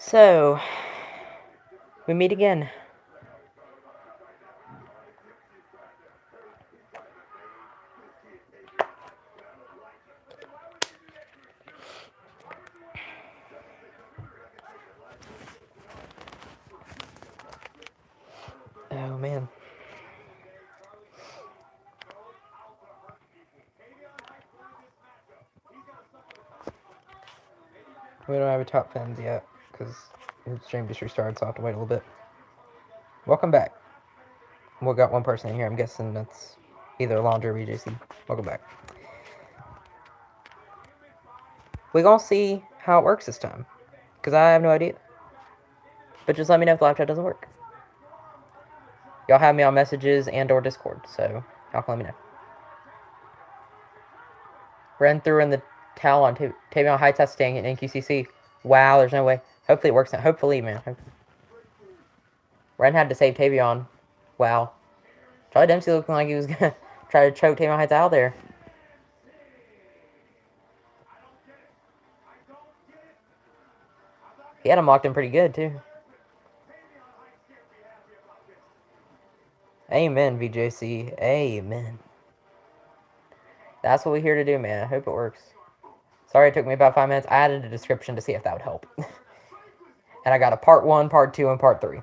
So, we meet again. Oh, man. We don't have a top 10s yet, because the stream just restarted, so I'll have to wait a little bit. Welcome back. We got one person in here. I'm guessing that's either Alondra or BJC. Welcome back. We're going to see how it works this time, because I have no idea. But just let me know if the live chat doesn't work. Y'all have me on messages and or Discord, so y'all can let me know. Ran through in the towel on Tavion high testing in NQCC. Wow, there's no way. Hopefully it works now. Hopefully, man. Ren had to save Tavion. Wow. Charlie Dempsey looking like he was gonna try to choke Tavion Heights out there. He had him locked in pretty good, too. Amen, VJC. Amen. That's what we're here to do, man. I hope it works. Sorry it took me about 5 minutes. I added a description to see if that would help. And I got a part 1, part 2, and part 3.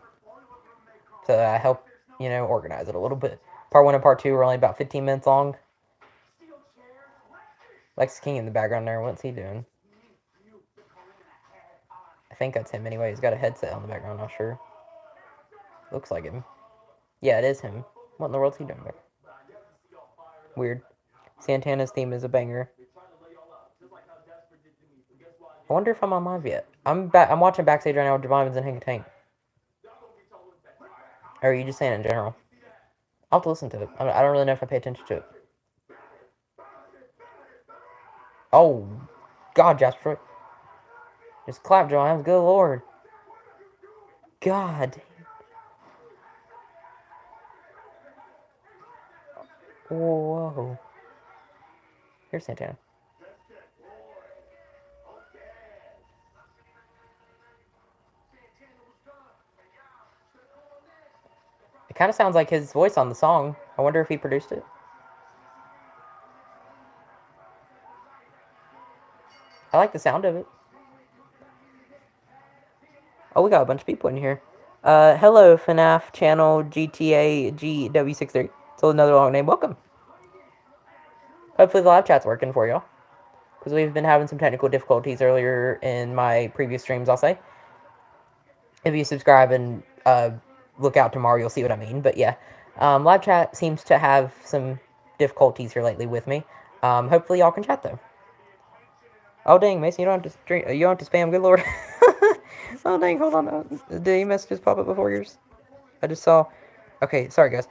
So that I help, organize it a little bit. Part 1 and part 2 were only about 15 minutes long. Lex King in the background there. What's he doing? I think that's him anyway. He's got a headset on the background. Not sure. Looks like him. Yeah, it is him. What in the world's he doing back? Weird. Santana's theme is a banger. I wonder if I'm on live yet. I'm watching backstage right now with Javon Evans and Hank Tank. Or are you just saying in general? I'll have to listen to it. I don't really know if I pay attention to it. Oh, God, Jasper. Just clap, Javon Evans. Good Lord. God. Whoa. Here's Santana. It kind of sounds like his voice on the song. I wonder if he produced it. I like the sound of it. Oh, we got a bunch of people in here. Hello, FNAF channel GTA GW63. So another long name. Welcome. Hopefully the live chat's working for y'all. Because we've been having some technical difficulties earlier in my previous streams, I'll say. If you subscribe and look out tomorrow, you'll see what I mean. But yeah, live chat seems to have some difficulties here lately with me. Hopefully y'all can chat though. Oh dang, Mason, you don't have to spam. Good Lord. Oh dang, hold on. Did any messages pop up before yours? I just saw. Okay, sorry guys.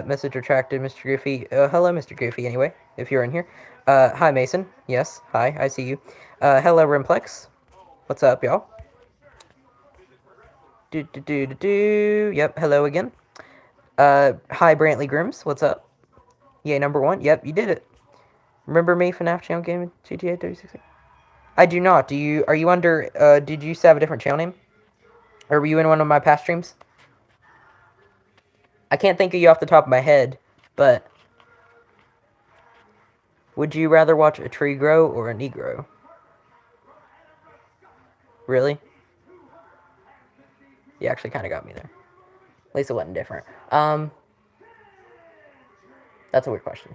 Message retracted, Mr. Goofy. Hello, Mr. Goofy. Anyway, if you're in here. Hi Mason. Yes, hi. I see you. Hello Rimplex. What's up, y'all? Yep, hello again. Hi Brantley Grims, what's up? Yay, number 1. Yep, you did it. Remember me, FNAF channel game GTA 36? I do not. Are you under, did you used to have a different channel name? Or were you in one of my past streams? I can't think of you off the top of my head, but would you rather watch a tree grow or a Negro? Really? You actually kind of got me there. At least it wasn't different. That's a weird question.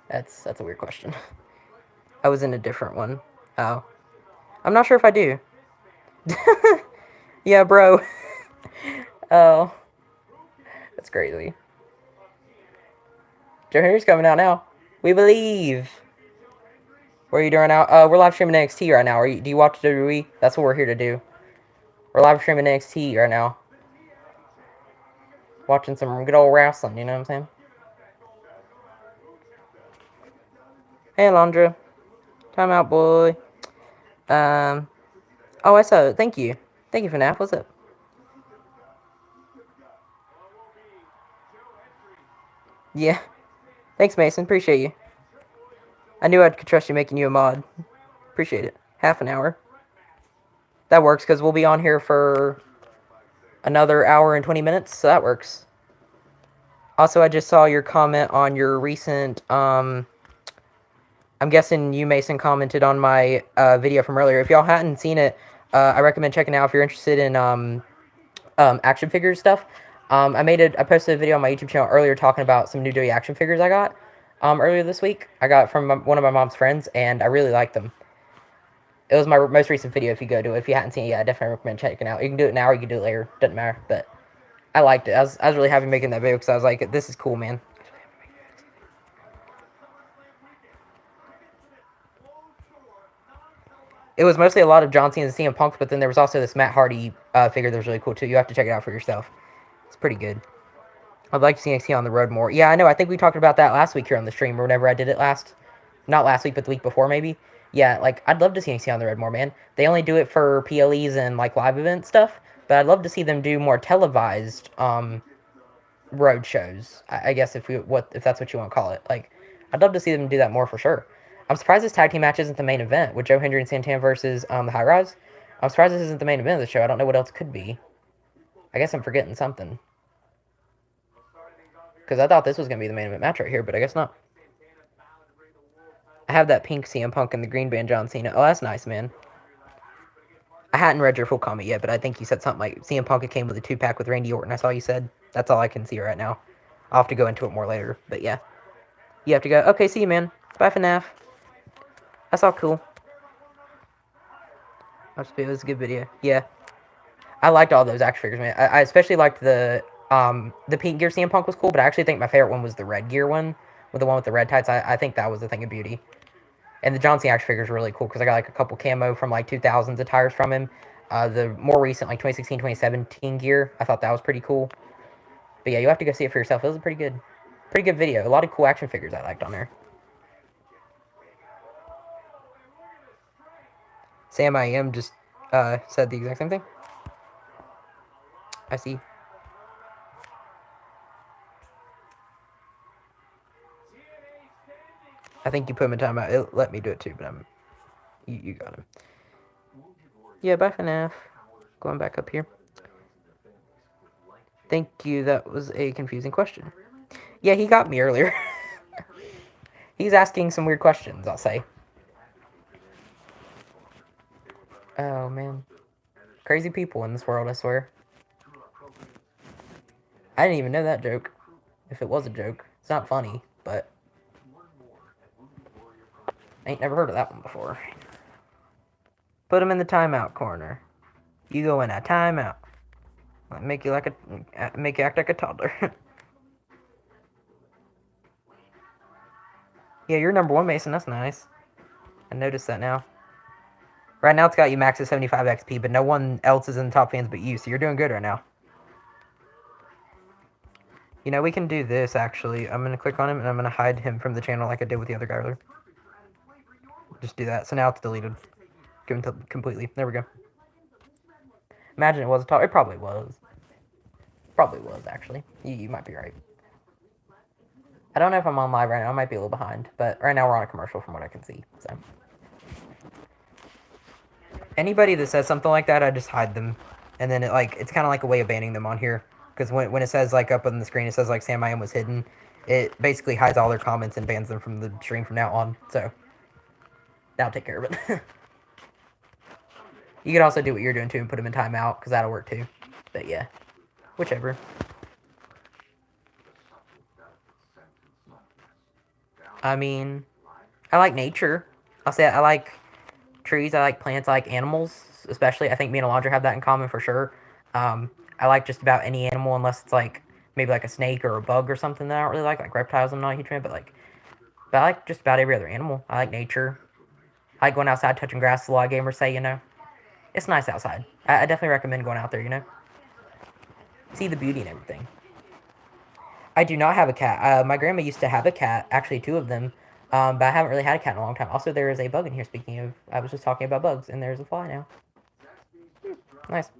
That's a weird question. I was in a different one. Oh. I'm not sure if I do. Yeah, bro. Oh. That's crazy. Joe Henry's coming out now. We believe. What are you doing now? We're live streaming NXT right now. Do you watch WWE? That's what we're here to do. We're live streaming NXT right now. Watching some good old wrestling, you know what I'm saying? Hey, Alondra. Time out, boy. Oh, I saw it. Thank you. Thank you, FNAF. What's up? Yeah. Thanks, Mason. Appreciate you. I knew I could trust you making you a mod. Appreciate it. Half an hour. That works because we'll be on here for another hour and 20 minutes, so that works. Also, I just saw your comment on your recent, I'm guessing you, Mason, commented on my video from earlier. If y'all hadn't seen it, I recommend checking it out if you're interested in action figures stuff. I posted a video on my YouTube channel earlier talking about some new Dewey action figures I got earlier this week. I got from one of my mom's friends, and I really liked them. It was my most recent video. If you go to it, if you hadn't seen it yet, I definitely recommend checking it out. You can do it now or you can do it later. Doesn't matter. But I liked it. I was really happy making that video because I was like, this is cool, man. It was mostly a lot of John Cena and CM Punks, but then there was also this Matt Hardy figure that was really cool too. You have to check it out for yourself. It's pretty good. I'd like to see NXT on the road more. Yeah, I know. I think we talked about that last week here on the stream, or whenever I did it last. Not last week, but the week before, maybe. Yeah, like, I'd love to see NXT on the road more, man. They only do it for PLEs and, like, live event stuff, but I'd love to see them do more televised, road shows. I guess if that's what you want to call it. Like, I'd love to see them do that more for sure. I'm surprised this tag team match isn't the main event, with Joe Hendry and Santana versus, the High Rise. I'm surprised this isn't the main event of the show. I don't know what else could be. I guess I'm forgetting something. Because I thought this was going to be the main event match right here, but I guess not. I have that pink CM Punk and the green band John Cena. Oh, that's nice, man. I hadn't read your full comment yet, but I think you said something like CM Punk came with a 2-pack with Randy Orton. That's all you said. That's all I can see right now. I'll have to go into it more later, but yeah. You have to go, okay, see you, man. Bye, FNAF. That's all cool. It was a good video. Yeah. I liked all those action figures, man. I especially liked the pink gear CM Punk was cool, but I actually think my favorite one was the red gear one, with the one with the red tights. I think that was the thing of beauty. And the John Cena action figures were really cool because I got like a couple camo from like 2000s attires from him. The more recent, like 2016, 2017 gear, I thought that was pretty cool. But yeah, you have to go see it for yourself. It was a pretty good video. A lot of cool action figures I liked on there. Sam I Am just said the exact same thing. I see. I think you put him in timeout. It let me do it too, but you got him. Yeah, bye FNAF. Going back up here. Thank you. That was a confusing question. Yeah, he got me earlier. He's asking some weird questions, I'll say. Oh, man. Crazy people in this world, I swear. I didn't even know that joke. If it was a joke. It's not funny, but I ain't never heard of that one before. Put him in the timeout corner. You go in a timeout. Make you act like a toddler. Yeah, you're number 1, Mason. That's nice. I noticed that now. Right now, it's got you max at 75 XP, but no one else is in the top fans but you, so you're doing good right now. You know, we can do this, actually. I'm going to click on him, and I'm going to hide him from the channel like I did with the other guy earlier. Just do that. So now it's deleted. Completely. There we go. Imagine it was a top. It probably was. Probably was, actually. You might be right. I don't know if I'm on live right now. I might be a little behind. But right now we're on a commercial from what I can see. So anybody that says something like that, I just hide them. And then it's kind of like a way of banning them on here. Because when it says, like, up on the screen, it says, like, Sam I Am was hidden. It basically hides all their comments and bans them from the stream from now on. So that'll take care of it. You could also do what you're doing, too, and put them in timeout. Because that'll work, too. But, yeah. Whichever. I mean, I like nature. I'll say I like trees, I like plants, I like animals, especially. I think me and Alondra have that in common for sure. I like just about any animal unless it's like maybe like a snake or a bug or something that I don't really like reptiles I'm not a huge fan, but I like just about every other animal. I like nature. I like going outside, touching grass, a lot of gamers say, you know. It's nice outside. I definitely recommend going out there, you know. See the beauty and everything. I do not have a cat. My grandma used to have a cat, actually 2 of them, but I haven't really had a cat in a long time. Also, there is a bug in here, speaking of, I was just talking about bugs, and there's a fly now. Nice.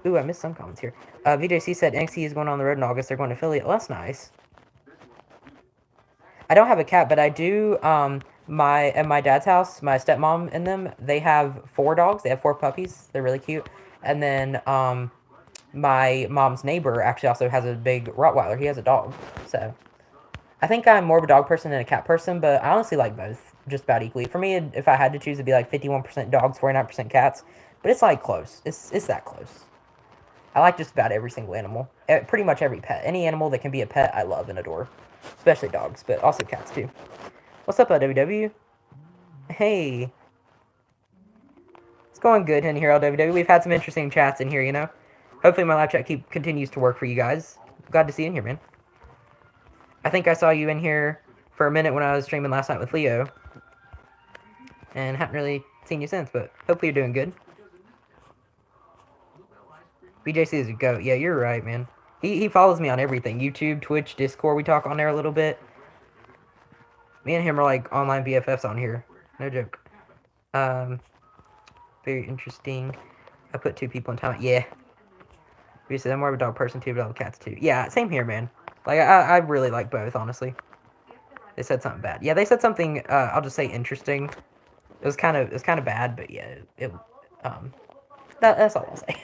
Ooh, I missed some comments here. VJC said NXT is going on the road in August. They're going to Philly. Oh, that's nice. I don't have a cat, but I do, At my dad's house, my stepmom and them, they have 4 dogs. They have 4 puppies. They're really cute. And then my mom's neighbor actually also has a big Rottweiler. He has a dog. So I think I'm more of a dog person than a cat person, but I honestly like both just about equally. For me, if I had to choose, it'd be like 51% dogs, 49% cats. But it's like close. It's that close. I like just about every single animal. Pretty much every pet. Any animal that can be a pet, I love and adore. Especially dogs, but also cats too. What's up, WW? Hey. It's going good in here, LWW. We've had some interesting chats in here, you know? Hopefully my live chat continues to work for you guys. Glad to see you in here, man. I think I saw you in here for a minute when I was streaming last night with Leo. And haven't really seen you since, but hopefully you're doing good. BJC is a goat. Yeah, you're right, man. He follows me on everything. YouTube, Twitch, Discord. We talk on there a little bit. Me and him are like online BFFs on here. No joke. Very interesting. I put 2 people in time. Yeah. You said I'm more of a dog person too, but I love cats too. Yeah, same here, man. Like I really like both, honestly. They said something bad. Yeah, they said something. I'll just say interesting. It was kind of bad, but yeah, that's all I'll say.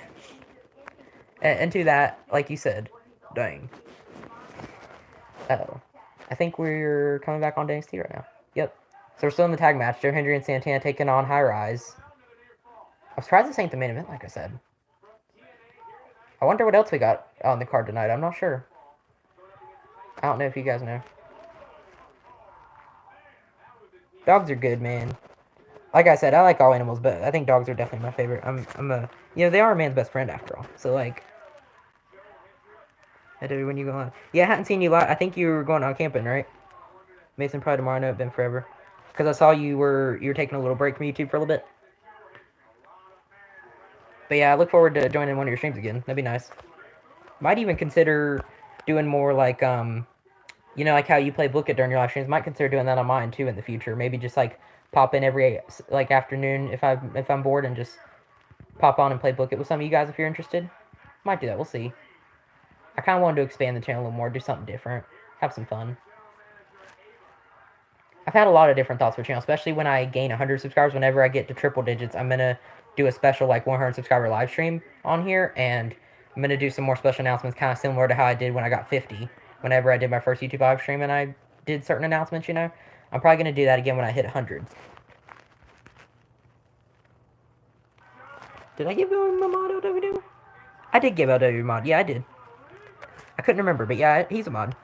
And to that, like you said, dang. Oh, I think we're coming back on NXT right now. Yep. So we're still in the tag match. Joe Hendry and Santana taking on High Rise. I'm surprised this ain't the main event, like I said. I wonder what else we got on the card tonight. I'm not sure. I don't know if you guys know. Dogs are good, man. Like I said, I like all animals, but I think dogs are definitely my favorite. They are a man's best friend after all. So like, when you go on, yeah, I hadn't seen you live. I think you were going on camping, right? Mason, probably tomorrow. I know it's been forever. Because I saw you were taking a little break from YouTube for a little bit. But yeah, I look forward to joining one of your streams again. That'd be nice. Might even consider doing more like like how you play Book It during your live streams. Might consider doing that on mine too in the future. Maybe just like pop in every like afternoon if I'm bored and just pop on and play Book It with some of you guys if you're interested. Might do that. We'll see. I kind of wanted to expand the channel a little more, do something different, have some fun. I've had a lot of different thoughts for the channel, especially when I gain 100 subscribers. Whenever I get to triple digits, I'm going to do a special like 100 subscriber live stream on here, and I'm going to do some more special announcements kind of similar to how I did when I got 50. Whenever I did my first YouTube live stream and I did certain announcements, you know. I'm probably going to do that again when I hit 100. Did I give him a mod, LW? I did give LW a mod. Yeah, I did. I couldn't remember, but yeah, he's a mod.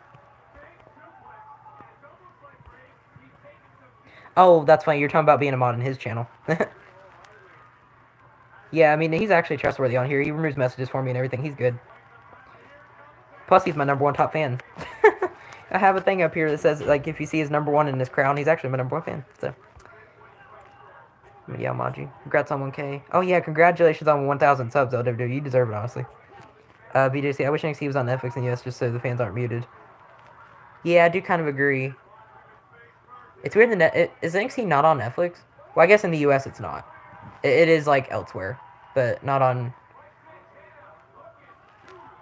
Oh, that's funny. You're talking about being a mod in his channel. Yeah, I mean, he's actually trustworthy on here. He removes messages for me and everything. He's good. Plus, he's my #1 top fan. I have a thing up here that says, like, if you see his #1 in his crown, he's actually my #1 fan. So, yeah, I'll mod you. Congrats on 1K. Oh, yeah, congratulations on 1,000 subs, LWW. You deserve it, honestly. BJC, I wish NXT was on Netflix and US just so the fans aren't muted. Yeah, I do kind of agree. It's weird that is NXT not on Netflix? Well, I guess in the US it's not. It is like elsewhere, but not on.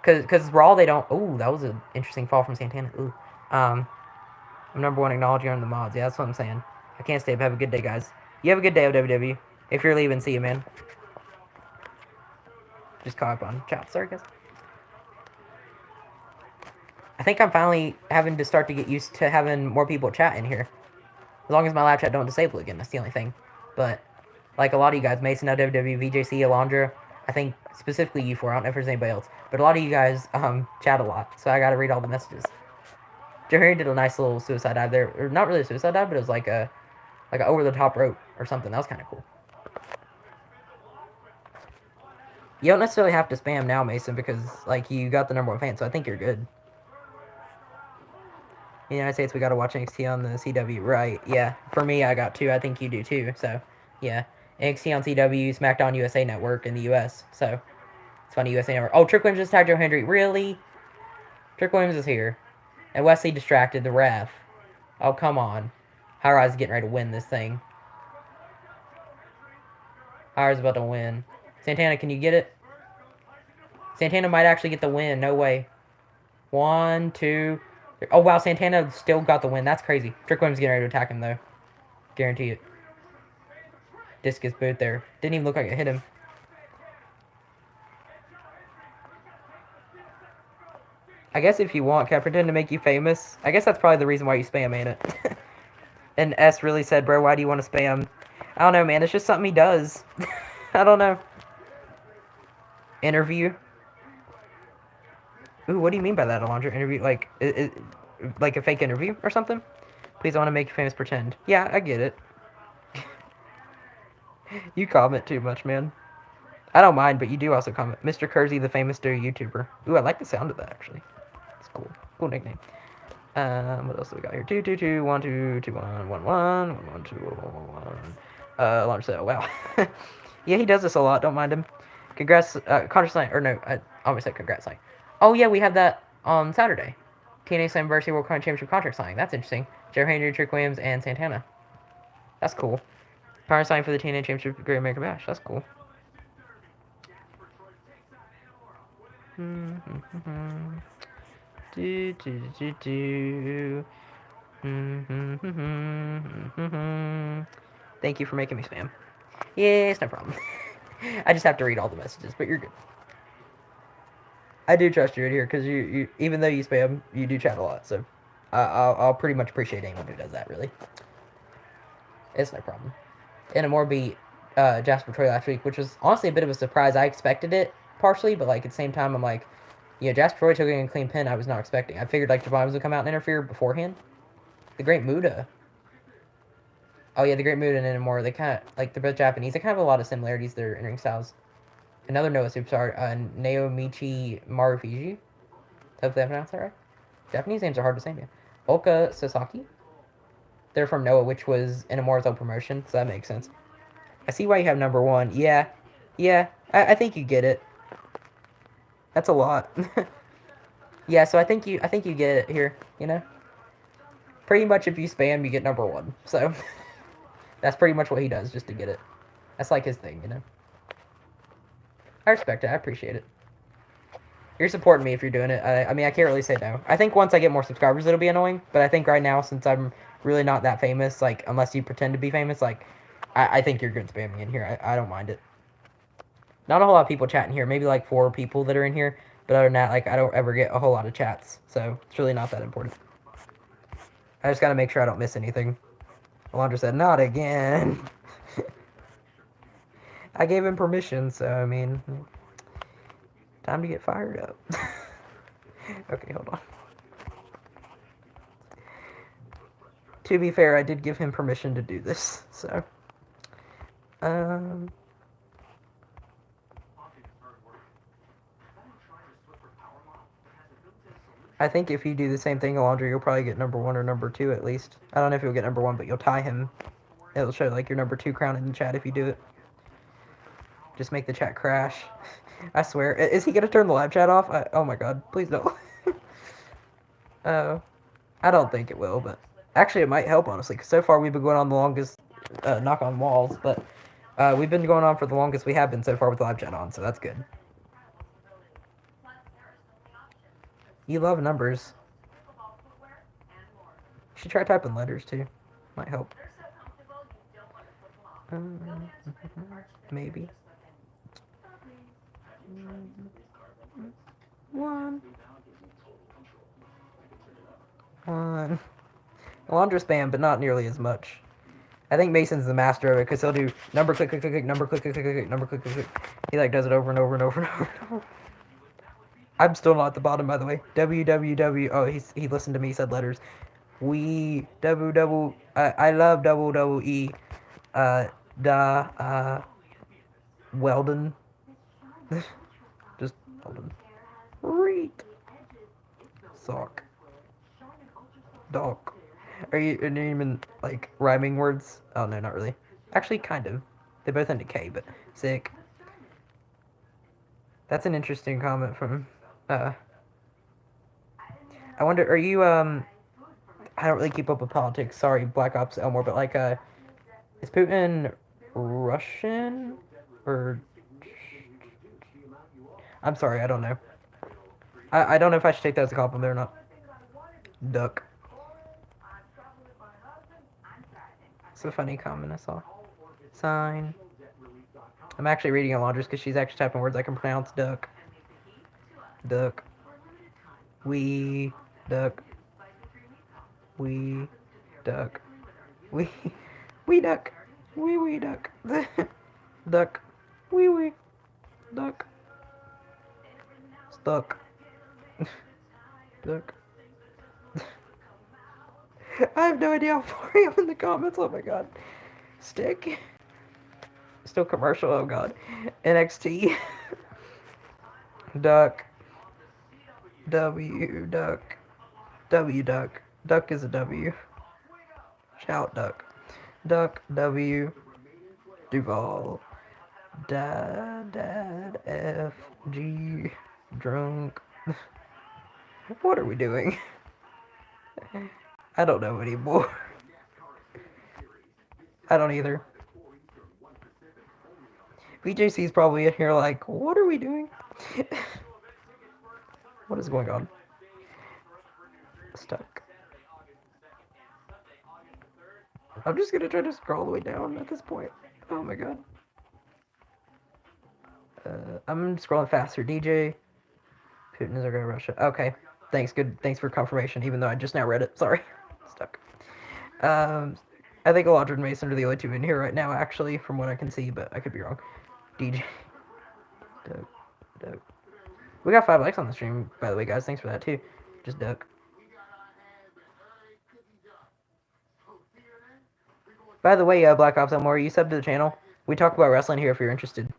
Cause Raw they don't. Oh, that was an interesting fall from Santana. Ooh. I'm #1 acknowledging on the mods. Yeah, that's what I'm saying. I can't stay up. Have a good day, guys. You have a good day, OWW. If you're leaving, see you, man. Just caught up on chat. Sorry, guys. I think I'm finally having to start to get used to having more people chat in here. As long as my live chat don't disable again, that's the only thing. But, like a lot of you guys, Mason, LWW, VJC, Alondra, I think specifically you four, I don't know if there's anybody else, but a lot of you guys chat a lot, so I gotta read all the messages. Jerry did a nice little suicide dive there, or not really a suicide dive, but it was like a over-the-top rope or something. That was kind of cool. You don't necessarily have to spam now, Mason, because, like, you got the #1 fan, so I think you're good. In the United States, we gotta watch NXT on the CW, right? Yeah, for me, I got 2. I think you do too. So, yeah, NXT on CW, SmackDown USA Network in the US. So, it's funny, USA Network. Oh, Trick Williams just tagged Joe Hendry. Really? Trick Williams is here, and Wesley distracted the ref. Oh, come on. High Rise is getting ready to win this thing. High Rise is about to win. Santana, can you get it? Santana might actually get the win. No way. 1, 2. Oh, wow, Santana still got the win. That's crazy. Trick Williams getting ready to attack him, though. Guarantee it. Discus boot there. Didn't even look like it hit him. I guess if you want, can I pretend to make you famous? I guess that's probably the reason why you spam, ain't it? And S really said, bro, why do you want to spam? I don't know, man. It's just something he does. I don't know. Interview. Ooh, what do you mean by that, Alondra? Interview? Like a fake interview or something? Please, I want to make you famous, pretend. Yeah, I get it. You comment too much, man. I don't mind, but you do also comment. Mr. Kersey, the famous YouTuber. Ooh, I like the sound of that, actually. It's cool. Cool nickname. What else do we got here? 222 1 1 1 1 2 1 1. Launch sale. Wow. Yeah, he does this a lot. Don't mind him. Congrats, Counter Slang. Or no, I almost said congrats Slang. Oh yeah, we have that on Saturday. TNA Slamversity World Championship contract signing. That's interesting. Joe Henry, Trick Williams, and Santana. That's cool. Power signing for the TNA Championship Great American Bash. That's cool. Do do do do. Thank you for making me spam. Yeah, it's no problem. I just have to read all the messages, but you're good. I do trust you in here because you even though you spam, you do chat a lot. So I'll pretty much appreciate anyone who does that. Really, it's no problem. And a more beat Jasper Troy last week, which was honestly a bit of a surprise. I expected it partially, but like at the same time, I'm like, yeah, Jasper Troy took a clean pin. I was not expecting. I figured like Javon would come out and interfere beforehand. The Great Muda. Oh yeah, the Great Muda and Inamura, they kind of, like, they're both Japanese. They kind of have a lot of similarities, their in-ring styles. Another Noah superstar, Naomichi Marufiji. Hopefully I pronounced that right. Japanese names are hard to say, man. Oka Sasaki. They're from Noah, which was Inamura's old promotion, so that makes sense. I see why you have number one. Yeah. Yeah, I think you get it. That's a lot. Yeah, so I think you get it here, you know? Pretty much if you spam, you get number one, so... That's pretty much what he does, just to get it. That's like his thing, you know? I respect it. I appreciate it. You're supporting me if you're doing it. I mean, I can't really say no. I think once I get more subscribers, it'll be annoying. But I think right now, since I'm really not that famous, like, unless you pretend to be famous, like, I think you're good spamming in here. I don't mind it. Not a whole lot of people chatting here. Maybe, like, 4 people that are in here. But other than that, like, I don't ever get a whole lot of chats. So, it's really not that important. I just gotta make sure I don't miss anything. Alondra said, not again. I gave him permission, so, I mean, time to get fired up. Okay, hold on. To be fair, I did give him permission to do this, so. I think if you do the same thing, Alondra, you'll probably get number 1 or number 2 at least. I don't know if you'll get number 1, but you'll tie him. It'll show like your number 2 crown in the chat if you do it. Just make the chat crash. I swear. Is he gonna turn the live chat off? Oh my god, please don't. I don't think it will, but actually it might help, honestly, because so far we've been going on the longest knock on walls, but we've been going on for the longest we have been so far with the live chat on, so that's good. You love numbers. You should try typing letters too. Might help. Maybe. 1. Alondra spam, but not nearly as much. I think Mason's the master of it because he'll do number click click click click number click click click click number click click click. He like does it over and over and over and over and over. I'm still not at the bottom, by the way. WWW. Oh, he listened to me. He said letters. We double. I love double E. Weldon. Just Weldon. Reet. Sock. Dog. Are you even like rhyming words? Oh no, not really. Actually, kind of. They both end in K, but sick. That's an interesting comment from. I wonder, are you I don't really keep up with politics. Sorry, Black Ops Elmore, but like is Putin Russian or? I'm sorry, I don't know. I don't know if I should take that as a compliment or not. Duck. It's a funny comment I saw. Sign. I'm actually reading along just because she's actually typing words I can pronounce. Duck. Duck. We. Duck. We. Duck. We. We duck. We duck. Duck. We. Duck. Stuck. Duck. I have no idea how far I am in the comments. Oh my god. Stick. Still commercial. Oh god. NXT. Duck. W. Duck. W. Duck. Duck is a W. Shout duck. Duck. W. Duval. Dad. F. G. Drunk. What are we doing? I don't know anymore. I don't either. BJC's probably in here like, what are we doing? What is going on? Stuck. I'm just gonna try to scroll all the way down at this point. Oh my god. I'm scrolling faster. DJ. Putin is our guy, Russia. Okay. Thanks. Good. Thanks for confirmation, even though I just now read it. Sorry. Stuck. I think Eldred and Mason are the only two in here right now, actually, from what I can see, but I could be wrong. DJ. Duck. We got 5 likes on the stream, by the way, guys. Thanks for that, too. Just Duck. By the way, Black Ops Elmore, you subbed to the channel. We talk about wrestling here if you're interested.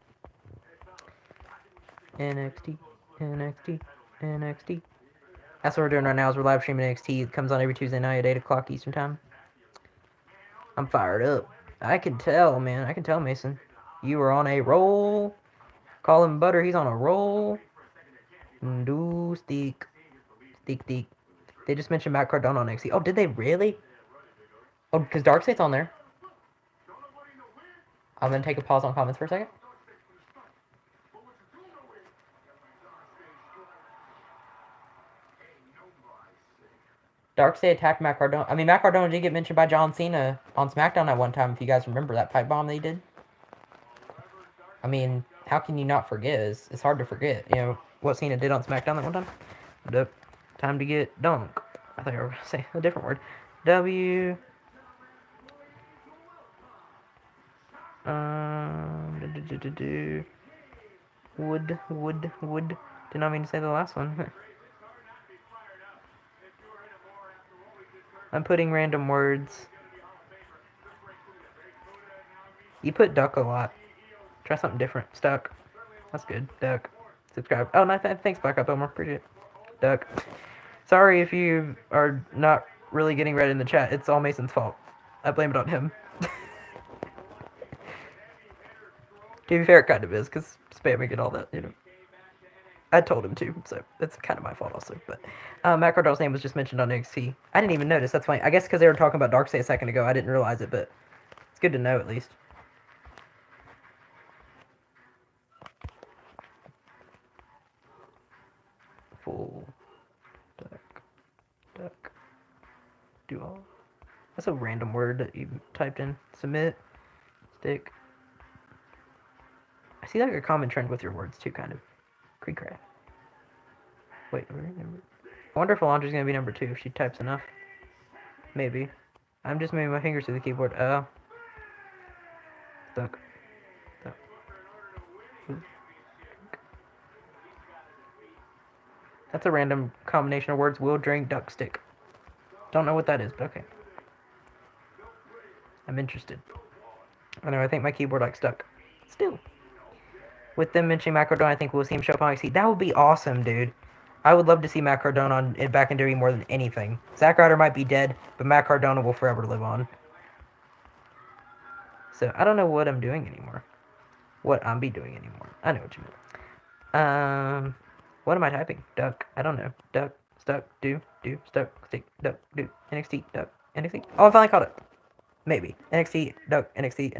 NXT. That's what we're doing right now is we're live streaming NXT. It comes on every Tuesday night at 8 o'clock Eastern Time. I'm fired up. I can tell, man. I can tell, Mason. You are on a roll. Call him Butter. He's on a roll. Do Steak. They just mentioned Matt Cardona on NXT. Oh, did they really? Oh, because Darkseid's on there. I'm going to take a pause on comments for a second. Darkseid attacked Matt Cardona. I mean, Matt Cardona did get mentioned by John Cena on SmackDown at one time, if you guys remember that pipe bomb they did. I mean, how can you not forget? It's hard to forget, you know, what Cena did on SmackDown that one time. Duck. Time to get dunk. I thought you were going to say a different word. W. Wood. Did not mean to say the last one. I'm putting random words. You put duck a lot. Try something different. Stuck. That's good. Duck. Subscribe. Oh, no, thanks, Black Up Elmer. Appreciate it. Duck. Sorry if you are not really getting read in the chat. It's all Mason's fault. I blame it on him. To be fair, it kind of is, because spamming and all that, you know. I told him to, so that's kind of my fault also. But Matt Cardona's name was just mentioned on NXT. I didn't even notice. That's fine. I guess because they were talking about Darkseid a second ago, I didn't realize it, but it's good to know at least. Full. Duck. Do all. That's a random word that you typed in. Submit. Stick. I see like a common trend with your words too, kind of. Creek craft. Wait, I wonder if Alondra's gonna be number 2 if she types enough. Maybe. I'm just moving my fingers to the keyboard. Duck. That's a random combination of words. Will drink duck stick. Don't know what that is, but okay. I'm interested. I know, I think my keyboard like stuck. Still. With them mentioning Matt Cardona, I think we'll see him show up on NXT. That would be awesome, dude. I would love to see Matt Cardona back in WWE more than anything. Zack Ryder might be dead, but Matt Cardona will forever live on. So, I don't know what I'm doing anymore. What I'm doing anymore. I know what you mean. What am I typing? Duck. I don't know. Duck. Stuck. Do. Stuck. Stick. Duck. Do. NXT. Duck. NXT. Oh, I finally caught it. Maybe. NXT. Duck. NXT.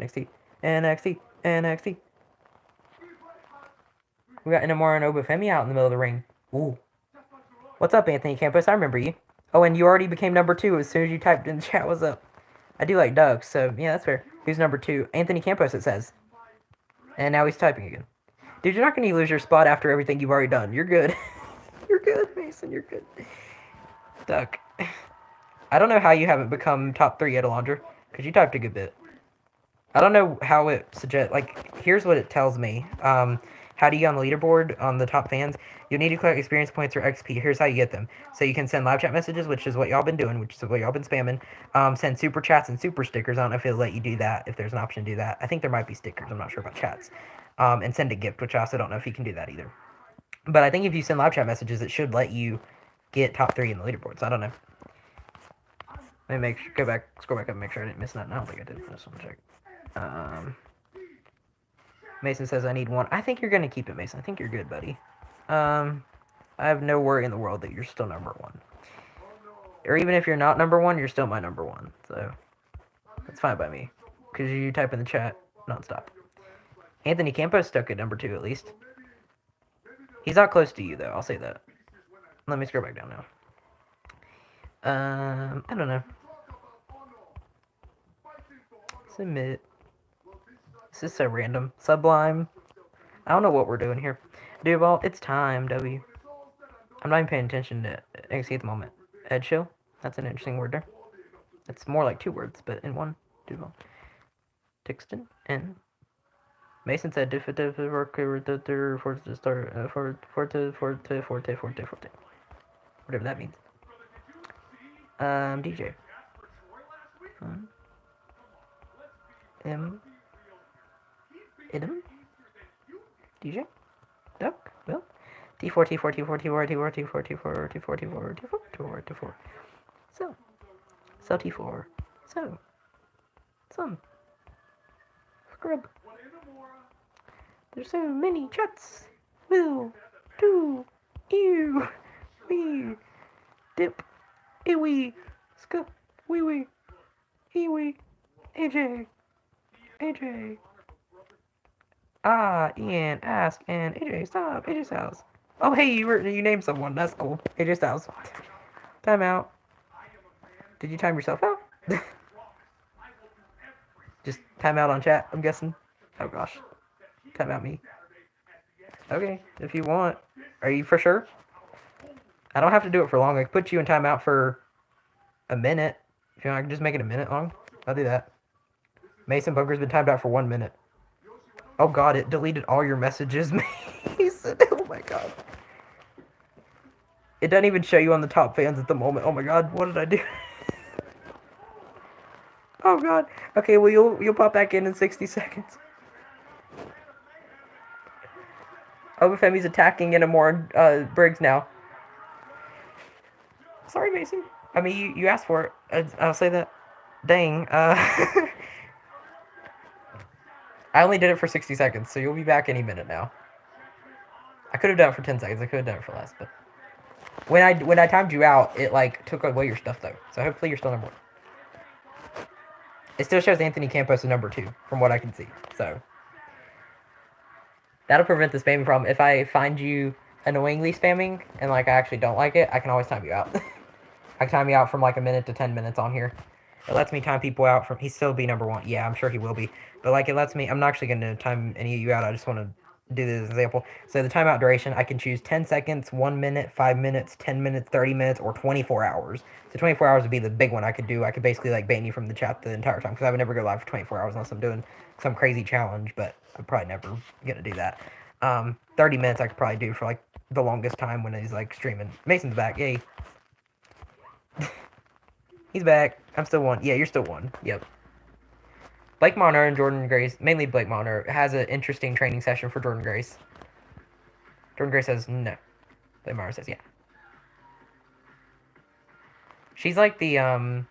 We got Inamura and Obafemi out in the middle of the ring. Ooh. What's up, Anthony Campos? I remember you. Oh, and you already became number 2 as soon as you typed in the chat. What's up? I do like ducks, so yeah, that's fair. Who's number 2? Anthony Campos, it says. And now he's typing again. Dude, you're not going to lose your spot after everything you've already done. You're good. You're good, Mason. You're good. Duck. I don't know how you haven't become top 3 at Alondra, because you typed a good bit. I don't know how it suggests. Like, here's what it tells me. How do you get on the leaderboard on the top fans? You'll need to collect experience points or XP. Here's how you get them. So you can send live chat messages, which is what y'all been doing, which is what y'all been spamming. Send super chats and super stickers. I don't know if it'll let you do that, if there's an option to do that. I think there might be stickers. I'm not sure about chats. And send a gift, which I also don't know if you can do that either. But I think if you send live chat messages, it should let you get top 3 in the leaderboard. So I don't know. Let me scroll back up and make sure I didn't miss nothing. I don't think I did. I just want to check. Mason says I need 1. I think you're going to keep it, Mason. I think you're good, buddy. I have no worry in the world that you're still number 1. Or even if you're not number 1, you're still my number 1. So that's fine by me. Because you type in the chat nonstop. Anthony Campos stuck at number 2 at least. He's not close to you, though. I'll say that. Let me scroll back down now. I don't know. Submit. This is so random. Sublime. I don't know what we're doing here. Duval, it's time, W. I'm not even paying attention to NXT at the moment. Ed Show. That's an interesting word there. It's more like 2 words, but in one. Duval. Tixton and Mason said definitive work for the start forte. Whatever that means. DJ. Idem. DJ. Duck. Will. T4. So T4. So. Some. Scrub. There's so many chats. Will. Do. Ew. Me. Dip. Iwi. Scup. Wee. Iwi. AJ. Ian, ask, and AJ, stop. AJ Styles. Oh, hey, you named someone. That's cool. AJ Styles. Time out. Did you time yourself out? Just time out on chat, I'm guessing. Oh, gosh. Time out me. Okay, if you want. Are you for sure? I don't have to do it for long. I can put you in timeout for a minute. If you want, I can just make it a minute long. I'll do that. Mason Bunker's been timed out for 1 minute. Oh god, it deleted all your messages, Mason. Oh my god. It doesn't even show you on the top fans at the moment. Oh my god, what did I do? Oh god. Okay, well you'll pop back in 60 seconds. Obafemi's attacking Inamore Briggs now. Sorry, Mason. I mean, you asked for it. I'll say that. Dang. I only did it for 60 seconds, so you'll be back any minute now. I could have done it for 10 seconds. I could have done it for less, but when I timed you out, it like took away your stuff though. So hopefully you're still number 1. It still shows Anthony Campos as number 2 from what I can see. So that'll prevent the spamming problem. If I find you annoyingly spamming and like I actually don't like it, I can always time you out. I can time you out from like a minute to 10 minutes on here. It lets me time people out from. He'll still be number 1. Yeah, I'm sure he will be. But like it lets me. I'm not actually going to time any of you out. I just want to do this example. So the timeout duration, I can choose 10 seconds, 1 minute, 5 minutes, 10 minutes, 30 minutes, or 24 hours. So 24 hours would be the big one I could do. I could basically like ban you from the chat the entire time because I would never go live for 24 hours unless I'm doing some crazy challenge. But I'm probably never going to do that. 30 minutes I could probably do for like the longest time when he's like streaming. Mason's back. Yay. He's back. I'm still 1. Yeah, you're still 1. Yep. Blake Monner and Jordan Grace, mainly Blake Monner, has an interesting training session for Jordan Grace. Jordan Grace says no. Blake Monner says yeah. She's like the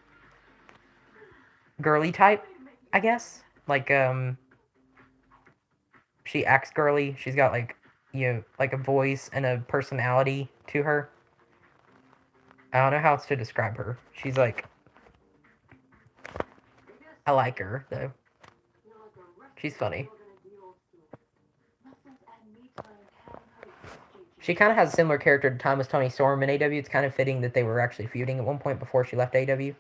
girly type, I guess. Like she acts girly. She's got like like a voice and a personality to her. I don't know how else to describe her. She's like I like her, though. She's funny. She kind of has a similar character to Thomas Tony Storm in AW. It's kind of fitting that they were actually feuding at one point before she left AW.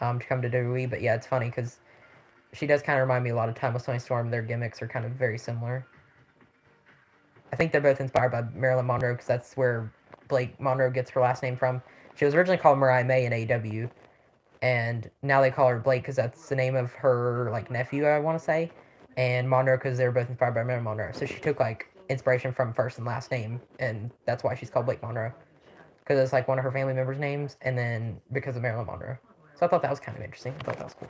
to come to WWE. But yeah, it's funny because she does kind of remind me a lot of Timeless Toni Storm. Their gimmicks are kind of very similar. I think they're both inspired by Marilyn Monroe because that's where Blake Monroe gets her last name from. She was originally called Mariah May in AEW, and now they call her Blake because that's the name of her like nephew, I want to say, and Monroe because they were both inspired by Marilyn Monroe. So she took like inspiration from first and last name, and that's why she's called Blake Monroe because it's like one of her family members' names, and then because of Marilyn Monroe. So I thought that was kind of interesting. I thought that was cool.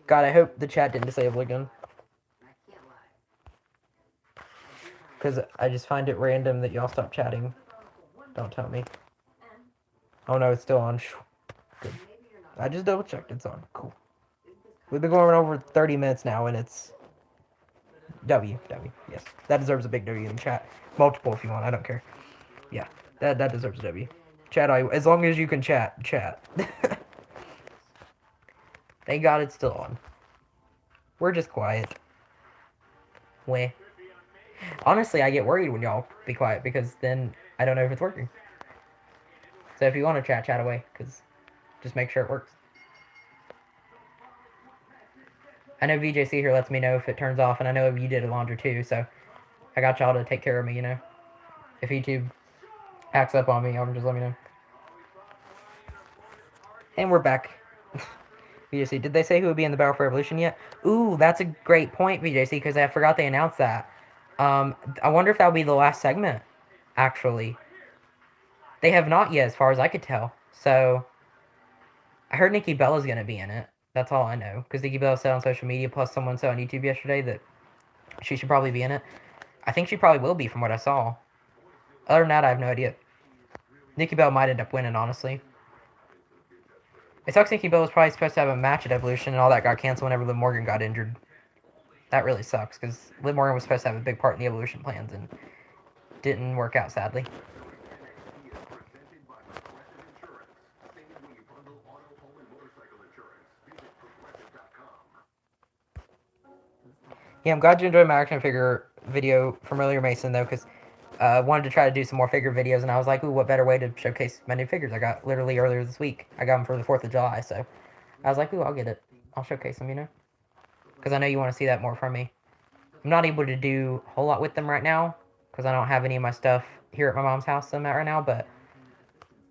God, I hope the chat didn't disable again. Because I just find it random that y'all stop chatting. Don't tell me. Oh no, it's still on. Good. I just double checked. It's on. Cool. We've been going over 30 minutes now, and it's W. Yes, that deserves a big W in the chat. Multiple if you want. I don't care. Yeah, that deserves a W. Chat, as long as you can chat. Thank God it's still on. We're just quiet. Weh. Honestly, I get worried when y'all be quiet because then I don't know if it's working. So if you want to chat away, because just make sure it works. I know VJC here lets me know if it turns off, and I know you did Alondra too, so I got y'all to take care of me, you know. If YouTube acts up on me, y'all can just let me know. And we're back. VJC, did they say who would be in the Battle for Revolution yet? Ooh, that's a great point, VJC, because I forgot they announced that. I wonder if that'll be the last segment, actually. They have not yet, as far as I could tell. So, I heard Nikki Bella's going to be in it. That's all I know. Because Nikki Bella said on social media, plus someone said on YouTube yesterday, that she should probably be in it. I think she probably will be, from what I saw. Other than that, I have no idea. Nikki Bella might end up winning, honestly. It sucks Nikki Bella was probably supposed to have a match at Evolution, and all that got canceled whenever Liv Morgan got injured. That really sucks, because Liv Morgan was supposed to have a big part in the Evolution plans, and didn't work out, sadly. Yeah, I'm glad you enjoyed my action figure video from earlier, Mason, though, because I wanted to try to do some more figure videos, and I was like, ooh, what better way to showcase my new figures I got literally earlier this week. I got them for the 4th of July, so I was like, ooh, I'll get it. I'll showcase them, you know? Because I know you want to see that more from me. I'm not able to do a whole lot with them right now, because I don't have any of my stuff here at my mom's house that I'm at right now, but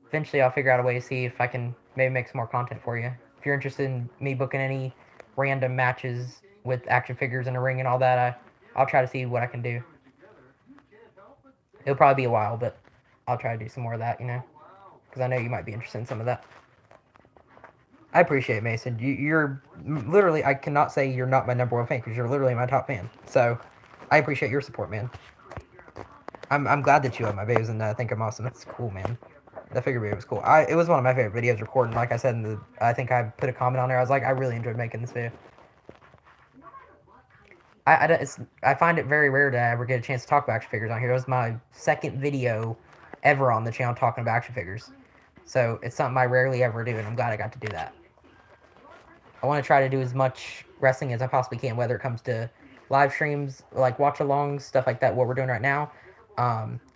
eventually I'll figure out a way to see if I can maybe make some more content for you. If you're interested in me booking any random matches with action figures in a ring and all that, I'll try to see what I can do. It'll probably be a while, but I'll try to do some more of that, you know? Because I know you might be interested in some of that. I appreciate it, Mason. You're literally, I cannot say you're not my #1 fan, because you're literally my top fan. So, I appreciate your support, man. I'm glad that you like my videos, and I think I'm awesome. That's cool, man. The figure video was cool. It was one of my favorite videos recorded. Like I said, I think I put a comment on there. I was like, I really enjoyed making this video. I find it very rare to ever get a chance to talk about action figures on here. It was my second video ever on the channel talking about action figures. So it's something I rarely ever do, and I'm glad I got to do that. I want to try to do as much wrestling as I possibly can, whether it comes to live streams, like watch-alongs, stuff like that, what we're doing right now.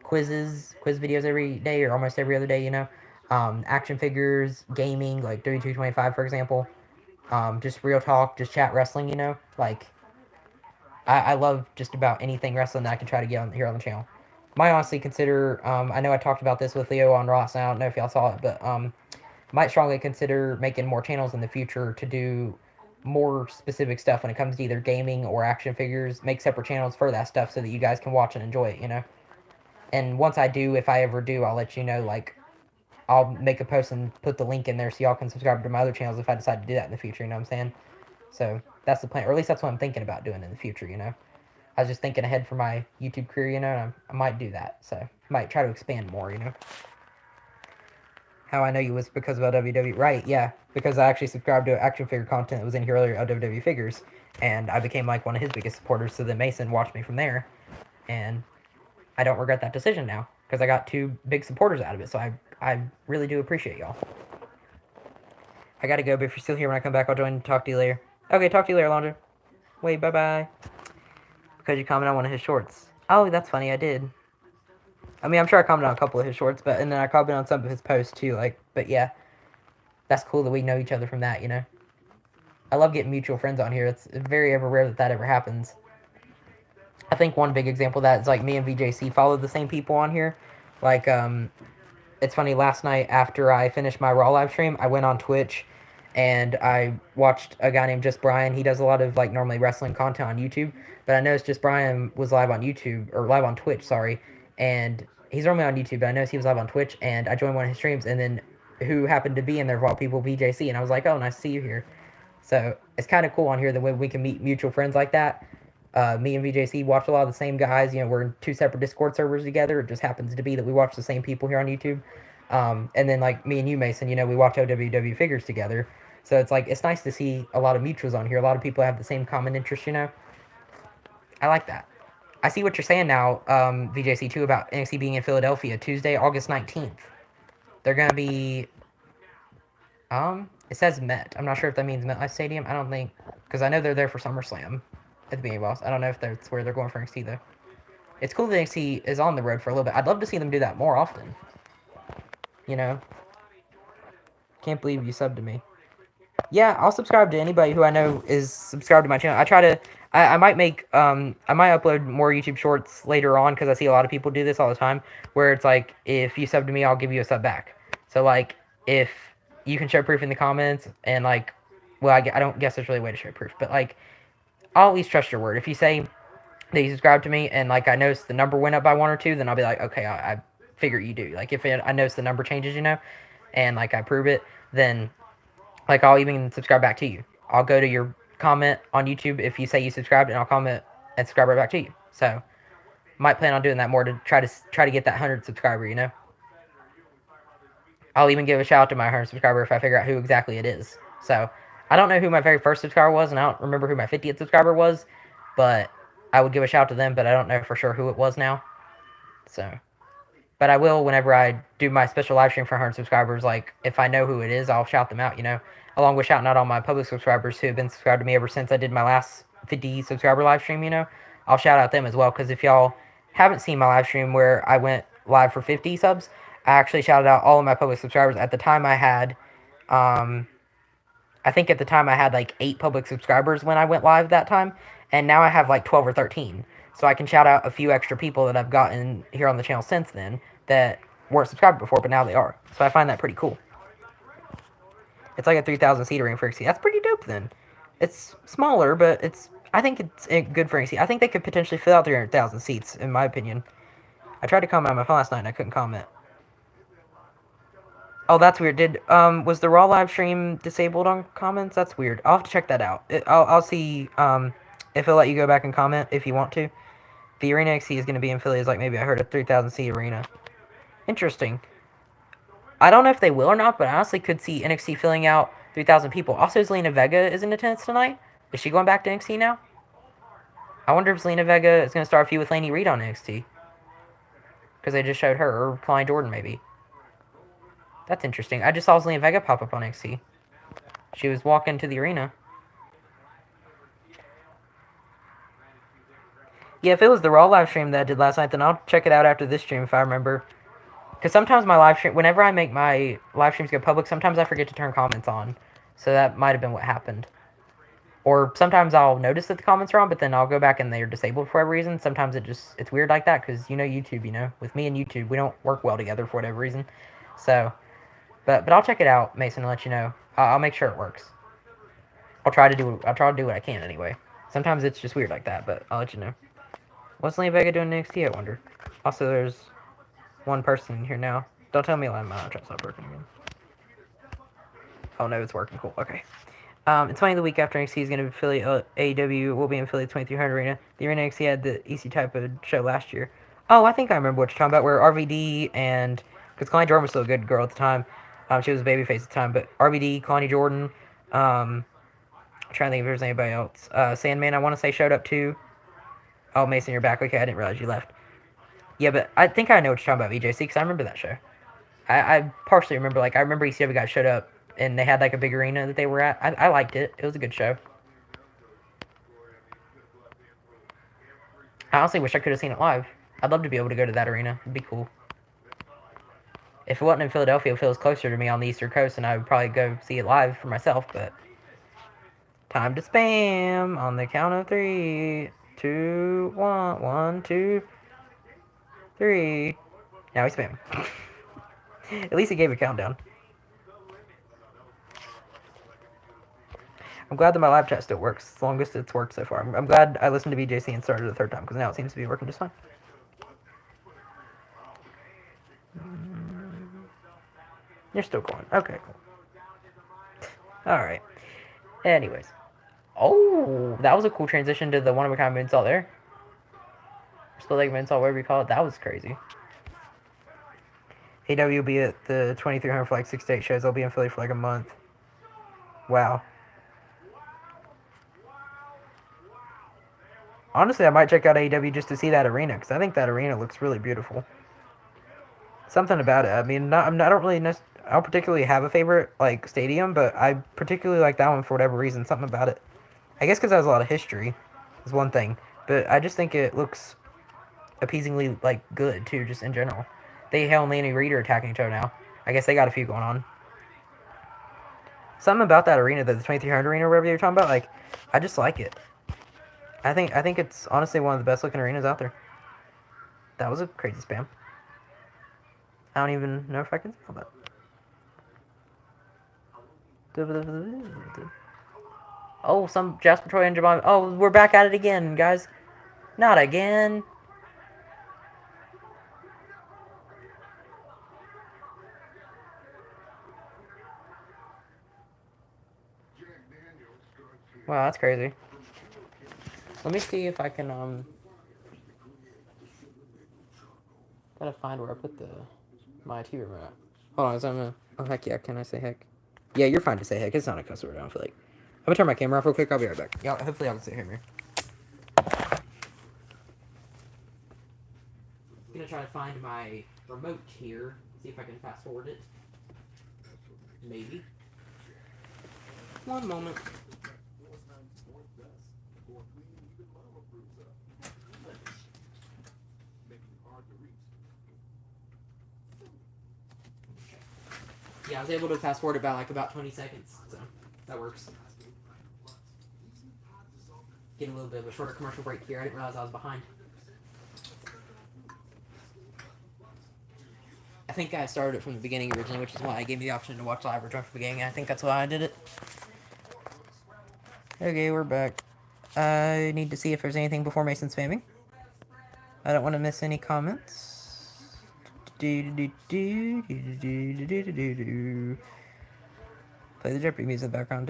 Quiz videos every day or almost every other day, you know. Action figures, gaming, like 3225, for example. Just real talk, just chat wrestling, you know. Like, I love just about anything wrestling that I can try to get on here on the channel. Might honestly consider, I know I talked about this with Leo on Ross, and I don't know if y'all saw it, but might strongly consider making more channels in the future to do more specific stuff when it comes to either gaming or action figures. Make separate channels for that stuff so that you guys can watch and enjoy it, you know. And once I do, if I ever do, I'll let you know, like, I'll make a post and put the link in there so y'all can subscribe to my other channels if I decide to do that in the future, you know what I'm saying? So, that's the plan, or at least that's what I'm thinking about doing in the future, you know? I was just thinking ahead for my YouTube career, you know, and I might do that, so, I might try to expand more, you know? How I know you was because of LWW, right, yeah, because I actually subscribed to action figure content that was in here earlier, LWW Figures, and I became, like, one of his biggest supporters, so then Mason watched me from there, and I don't regret that decision now, because I got 2 big supporters out of it, so I really do appreciate y'all. I gotta go, but if you're still here when I come back, I'll join and talk to you later. Okay, talk to you later, Alondra. Wait, bye-bye. Because you commented on one of his shorts. Oh, that's funny, I did. I mean, I'm sure I commented on a couple of his shorts, and then I commented on some of his posts, too, like, but yeah. that's cool that we know each other from that, you know. I love getting mutual friends on here. It's very ever rare that that ever happens. I think one big example of that is like me and VJC follow the same people on here. Like, it's funny, last night after I finished my Raw live stream, I went on Twitch and I watched a guy named Just Brian. He does a lot of like normally wrestling content on YouTube, but I noticed Just Brian was live on YouTube, or live on Twitch, sorry, and he's normally on YouTube, but I noticed he was live on Twitch, and I joined one of his streams, and then who happened to be in there of all people, VJC, and I was like, oh, nice to see you here. So it's kind of cool on here that when we can meet mutual friends like that. Me and VJC watch a lot of the same guys. You know, we're in two separate Discord servers together. It just happens to be that we watch the same people here on YouTube. And then like me and you, Mason, you know, we watch OWW figures together. So it's like it's nice to see a lot of mutuals on here. A lot of people have the same common interest. You know, I like that. I see what you're saying now, VJC too, about NXT being in Philadelphia Tuesday, August 19th. They're gonna be. It says Met. I'm not sure if that means MetLife Stadium. I don't think, because I know they're there for SummerSlam at the beginning of August. I don't know if that's where they're going for NXT though. It's cool that NXT is on the road for a little bit. I'd love to see them do that more often. You know, can't believe you subbed to me. Yeah, I'll subscribe to anybody who I know is subscribed to my channel. I try to. I might make. I might upload more YouTube shorts later on because I see a lot of people do this all the time. Where it's like, if you sub to me, I'll give you a sub back. So like, if you can show proof in the comments and like, well, I don't guess there's really a way to show proof, but like, I'll at least trust your word. If you say that you subscribe to me and like I notice the number went up by one or two, then I'll be like, okay, I figure you do. Like if I notice the number changes, you know, and like I prove it, then like I'll even subscribe back to you. I'll go to your comment on YouTube if you say you subscribed, and I'll comment and subscribe right back to you. So might plan on doing that more to try to get that 100 subscriber. You know, I'll even give a shout out to my 100 subscriber if I figure out who exactly it is. So I don't know who my very first subscriber was, and I don't remember who my 50th subscriber was, but I would give a shout out to them, but I don't know for sure who it was now. So, but I will whenever I do my special live stream for 100 subscribers. Like, if I know who it is, I'll shout them out, you know, along with shouting out all my public subscribers who have been subscribed to me ever since I did my last 50 subscriber live stream, you know. I'll shout out them as well, because if y'all haven't seen my live stream where I went live for 50 subs, I actually shouted out all of my public subscribers. At the time I had, I think at the time I had like 8 public subscribers when I went live that time, and now I have like 12 or 13. So I can shout out a few extra people that I've gotten here on the channel since then that weren't subscribed before, but now they are. So I find that pretty cool. It's like a 3,000 seat ring for NXT. That's pretty dope then. It's smaller, but I think it's good for NXT. I think they could potentially fill out 300,000 seats, in my opinion. I tried to comment on my phone last night and I couldn't comment. Oh, that's weird. Was the Raw live stream disabled on comments? That's weird. I'll have to check that out. I'll see if it'll let you go back and comment if you want to. The Arena NXT is going to be in Philly. Is like maybe I heard a 3,000 seat arena. Interesting. I don't know if they will or not, but I honestly could see NXT filling out 3,000 people. Also, Zelina Vega is in attendance tonight. Is she going back to NXT now? I wonder if Zelina Vega is going to start a feud with Laney Reed on NXT. Because they just showed her, or Klein Jordan maybe. That's interesting. I just saw Zelina Vega pop up on NXT. She was walking to the arena. Yeah, if it was the Raw live stream that I did last night, then I'll check it out after this stream if I remember. Because sometimes my live stream, whenever I make my live streams go public, sometimes I forget to turn comments on. So that might have been what happened. Or sometimes I'll notice that the comments are on, but then I'll go back and they're disabled for whatever reason. Sometimes it's weird like that, because you know YouTube, you know. With me and YouTube, we don't work well together for whatever reason. So, but I'll check it out, Mason, and let you know. I'll make sure it works. I'll try to do what I can anyway. Sometimes it's just weird like that, but I'll let you know. What's Lane Vega doing in NXT, I wonder? Also, there's one person in here now. Don't tell me I'm trying to stop working again. Oh no, it's working. Cool. Okay. It's funny, the week after NXT is going to be Philly, AEW will be in Philly 2300 Arena. The Arena NXT had the EC type of show last year. Oh, I think I remember what you're talking about, where RVD and, because Connie Jordan was still a good girl at the time. She was a babyface at the time, but RVD, Connie Jordan, I'm trying to think if there's anybody else. Sandman, I want to say, showed up too. Oh, Mason, you're back. Okay, I didn't realize you left. Yeah, but I think I know what you're talking about, VJC, because I remember that show. I partially remember, like, I remember ECW guys showed up, and they had, like, a big arena that they were at. I liked it. It was a good show. I honestly wish I could have seen it live. I'd love to be able to go to that arena. It'd be cool. If it wasn't in Philadelphia, it feels closer to me on the Eastern Coast, and I would probably go see it live for myself. But time to spam on the count of 3, 2, 1, 1, 2, 3. Now we spam. At least he gave a countdown. I'm glad that my live chat still works. It's the longest it's worked so far. I'm glad I listened to BJC and started the third time because now it seems to be working just fine. You're still going. Okay, cool. Alright. Anyways. Oh, that was a cool transition to the one of a kind moonsault there. Split leg moonsault, whatever you call it. That was crazy. AW will be at the 2300 for like 6 to 8 shows. I'll be in Philly for like a month. Wow. Honestly, I might check out AEW just to see that arena because I think that arena looks really beautiful. Something about it. I mean, I don't particularly have a favorite like stadium, but I particularly like that one for whatever reason. Something about it. I guess because it has a lot of history is one thing, but I just think it looks appeasingly like good too, just in general. They Hale and Lanny Reed are attacking each other now. I guess they got a few going on. Something about that arena, the 2300 arena, or whatever you're talking about, like I just like it. I think it's honestly one of the best looking arenas out there. That was a crazy spam. I don't even know if I can spell that. Oh, some Jasper Troy and Javon. Oh, we're back at it again, guys. Not again. Wow, that's crazy. Let me see if I can, gotta find where I put my TV remote. Hold on, so oh, heck yeah, can I say heck? Yeah, you're fine to say heck. It's not a cuss word, I don't feel like. I'm gonna turn my camera off real quick. I'll be right back. Yeah, hopefully y'all can still hear me. I'm gonna try to find my remote here. See if I can fast forward it. Maybe. One moment. Yeah, I was able to fast forward about 20 seconds, so that works. Getting a little bit of a shorter commercial break here. I didn't realize I was behind. I think I started it from the beginning originally, which is why I gave me the option to watch live or join from the beginning. I think that's why I did it. Okay, we're back. I need to see if there's anything before Mason spamming. I don't want to miss any comments. Play the Jeopardy music in the background.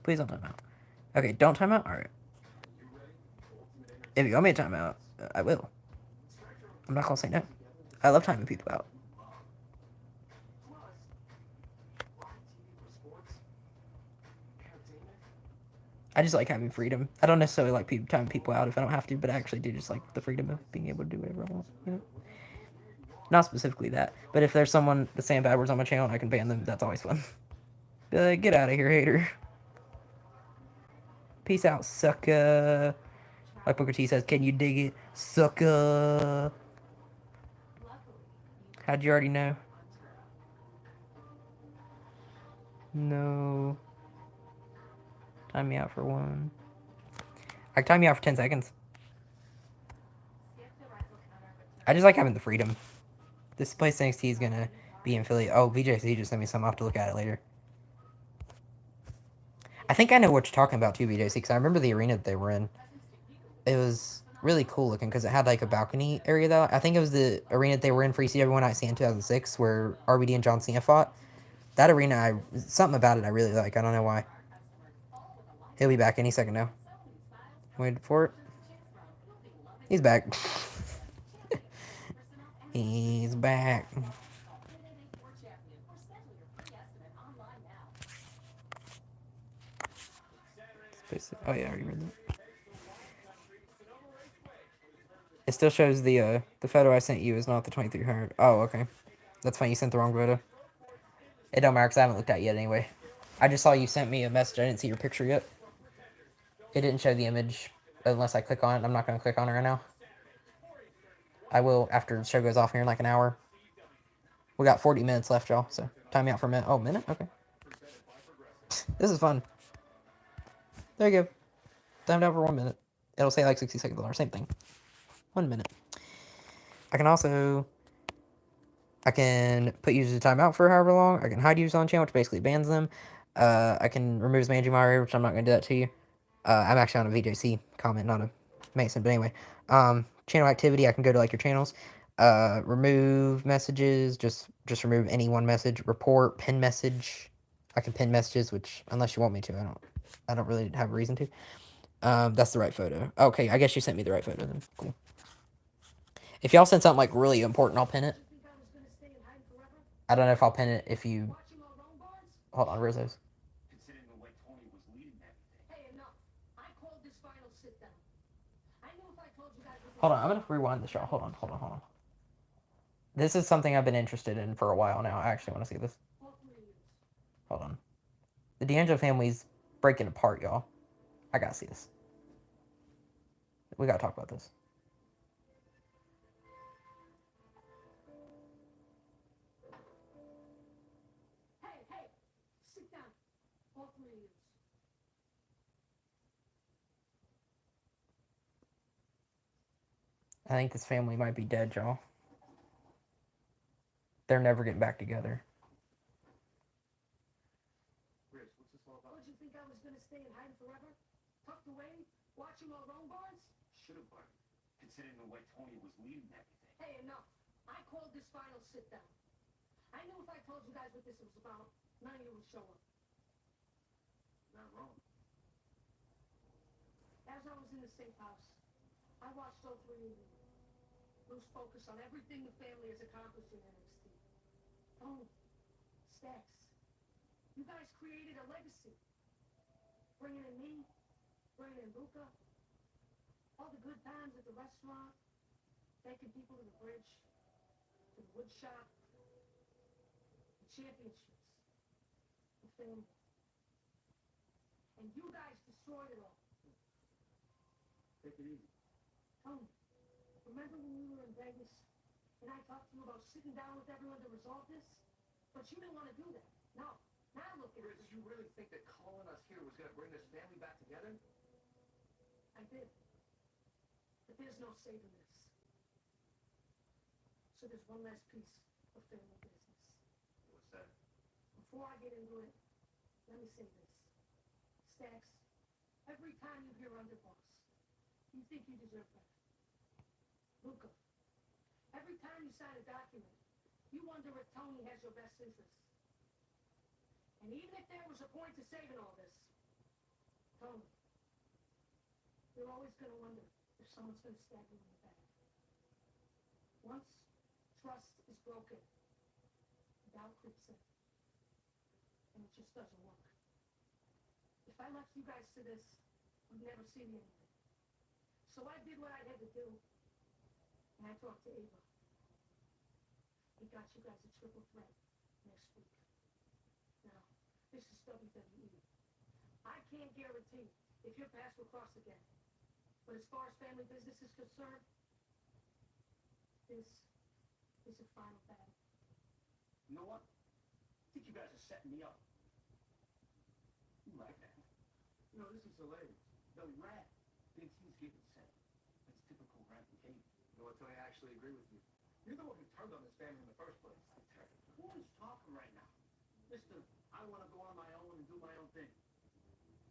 Please don't time out. Okay, don't time out? Alright. If you want me to time out, I will. I'm not gonna say no. I love timing people out. I just like having freedom. I don't necessarily like timing people out if I don't have to, but I actually do just like the freedom of being able to do whatever I want, you know? Not specifically that, but if there's someone that's saying bad words on my channel and I can ban them, that's always fun. Be like, get out of here, hater. Peace out, sucker. Like Booker T says, can you dig it? Sucker. How'd you already know? No. Time me out for one. I can time you out for 10 seconds. I just like having the freedom. This place NXT is gonna be in Philly. Oh, VJC just sent me something. I'll have to look at it later. I think I know what you're talking about too, VJC, because I remember the arena that they were in. It was really cool looking because it had like a balcony area though. I think it was the arena that they were in for ECW One Night Stand in 2006 where RBD and John Cena fought. That arena, something about it I really like. I don't know why. He'll be back any second now. Wait for it. He's back. He's back. Oh yeah, I already read that. It still shows the photo I sent you is not the 2300. Oh, okay. That's fine. You sent the wrong photo. It don't matter because I haven't looked at it yet anyway. I just saw you sent me a message. I didn't see your picture yet. It didn't show the image unless I click on it. I'm not going to click on it right now. I will after the show goes off here in like an hour. We got 40 minutes left, y'all. So time me out for a minute. Oh, minute? Okay. This is fun. There you go. Timed out for 1 minute. It'll say like 60 seconds longer. Same thing. 1 minute. I can put users to timeout for however long. I can hide users on channel, which basically bans them. I can remove as managing moderator, which I'm not going to do that to you. I'm actually on a VJC comment, not a Mason, but anyway. Channel activity, I can go to like your channels. Remove messages, just remove any one message. Report, pin message. I can pin messages, which unless you want me to, I don't really have a reason to. That's the right photo. Okay, I guess you sent me the right photo then. Cool. If y'all send something like really important, I'll pin it. I don't know if I'll pin it if you. Hold on, where's those? Hold on, I'm gonna rewind the show. Hold on. This is something I've been interested in for a while now. I actually want to see this. Hold on. The D'Angelo family's breaking apart, y'all. I gotta see this. We gotta talk about this. I think this family might be dead, y'all. They're never getting back together. Considering the way Tony was leading everything. Hey, enough. I called this final sit down. I knew if I told you guys what this was about, none of you would show up. Not wrong. As I was in the safe house, I watched all three of you lose focus on everything the family has accomplished in NXT. Oh, Stacks, you guys created a legacy. Bringing in me, bringing in Luca, all the good times at the restaurant, taking people to the bridge, to the wood shop, the championships, the family. And you guys destroyed it all. Take it easy. Tony, remember when we were in Vegas and I talked to you about sitting down with everyone to resolve this? But you didn't want to do that. No. Now look at it. Did you really think that calling us here was going to bring this family back together? I did. But there's no saving this. So there's one last piece of family business. What's that? Before I get into it, let me say this. Stacks, every time you hear underboss, you think you deserve better. Luca, every time you sign a document, you wonder if Tony has your best interests. And even if there was a point to saving all this, Tony, you're always going to wonder if someone's going to stab you in the back. Once trust is broken, doubt creeps in. And it just doesn't work. If I left you guys to this, you'd never see me again. So I did what I had to do, and I talked to Ava. We got you guys a triple threat next week. Now, this is WWE. I can't guarantee if your paths will cross again. But as far as family business is concerned, this is a final battle. You know what? I think you guys are setting me up. You like that? You know, this is hilarious. The rat thinks he's getting set. That's typical rat behavior. You know what, Tony? I actually agree with you. You're the one who turned on this family in the first place. Who is talking right now? Mister, I want to go on my own and do my own thing.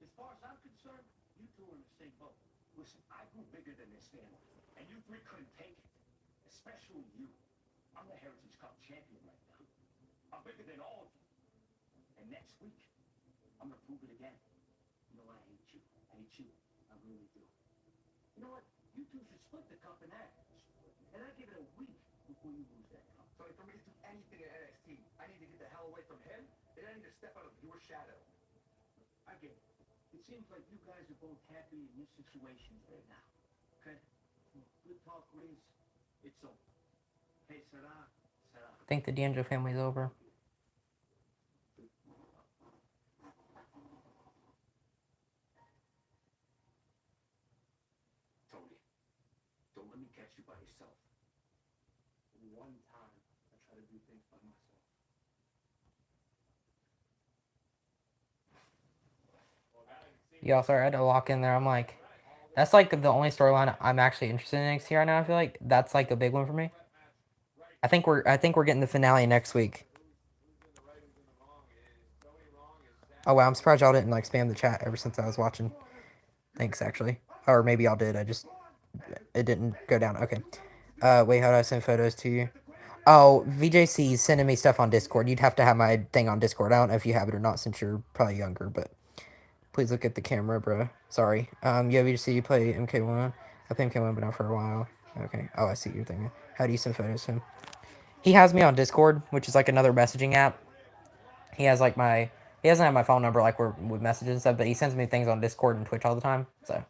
As far as I'm concerned, you two are in the same boat. Listen, I grew bigger than this family, and you three couldn't take it. Especially you. I'm the Heritage Cup champion right now. I'm bigger than all of you. And next week, I'm going to prove it again. You know, I hate you. I hate you. I really do. You know what? You two should split the cup in half. And I give it a week before you lose that cup. So for me to do anything in NXT, I need to get the hell away from him, and I need to step out of your shadow. I get it. It seems like you guys are both happy in your situations right now. Okay? Good talk, Reese. It's over. Hey, Sarah. I think the D'Angelo family's over. by yourself. One time, I try to do things by myself. Yeah, sorry, I had to lock in there. I'm like, that's like the only storyline I'm actually interested in NXT right now. I feel like that's like a big one for me. I think we're getting the finale next week. Oh wow, I'm surprised y'all didn't like spam the chat ever since I was watching. Thanks actually, or maybe y'all did. I just it didn't go down. Okay. Wait, how do I send photos to you? Oh, VJC is sending me stuff on Discord. You'd have to have my thing on Discord. I don't know if you have it or not since you're probably younger, but please look at the camera, bro. Sorry. Yeah, VJC, you play MK1. I play MK1, but not for a while. Okay. Oh, I see your thing. How do you send photos to him? He has me on Discord, which is like another messaging app. He has like my he doesn't have my phone number like we're with messages and stuff, but he sends me things on Discord and Twitch all the time. So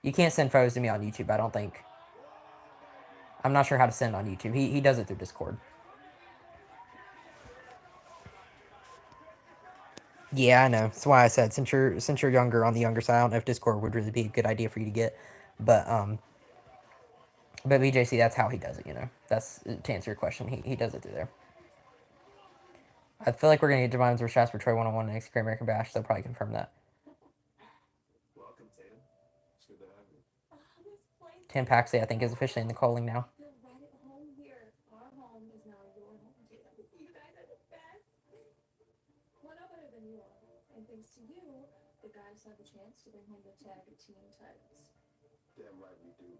you can't send photos to me on YouTube. I don't think. I'm not sure how to send on YouTube. He does it through Discord. Yeah, I know. That's why I said since you're younger on the younger side, I don't know if Discord would really be a good idea for you to get, but but BJC, that's how he does it. That's to answer your question. He does it through there. I feel like we're gonna get Divines versus Jasper Troy 1-on-1 in next Great American Bash. They'll probably confirm that. Welcome, Tatum. It's good to have you. Tim Paxley, I think, is officially in the calling now. Feel right at home here. Our home is now your home. You guys are the best. Well, no better than you are. And thanks to you, the guys have a chance to bring home the tag team titles. Damn right we do.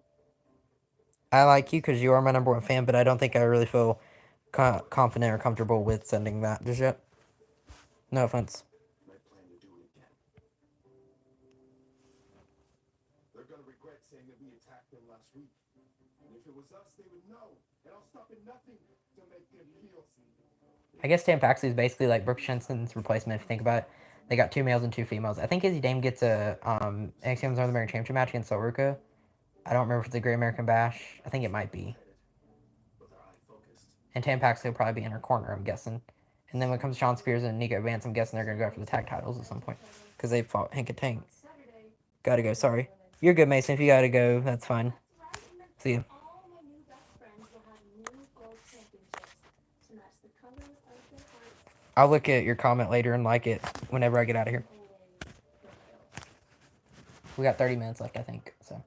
I like you because you are my number one fan, but I don't think I really feel confident or comfortable with sending that just yet. No offense. And I plan to do it again. They're gonna regret saying that we attacked them last week. And if it was us, they would know. And I'll stop at nothing to make them feel something. I guess Tam Paxley is basically like Brooke Shinson's replacement if you think about it. They got two males and two females. I think Izzy Dame gets a NXT Women's North American Championship match against Soruka. I don't remember if it's a Great American Bash. I think it might be. With our eye focused. And Tam Paxley will probably be in her corner, I'm guessing. And then when it comes to Sean Spears and Nico Vance, I'm guessing they're going to go after the tag titles at some point. Because they fought Hank and Tank. Gotta go, sorry. You're good, Mason. If you gotta go, that's fine. See you. All my new best friends will have new gold championships to match the color of their hearts. I'll look at your comment later and like it whenever I get out of here. We got 30 minutes left, I think. So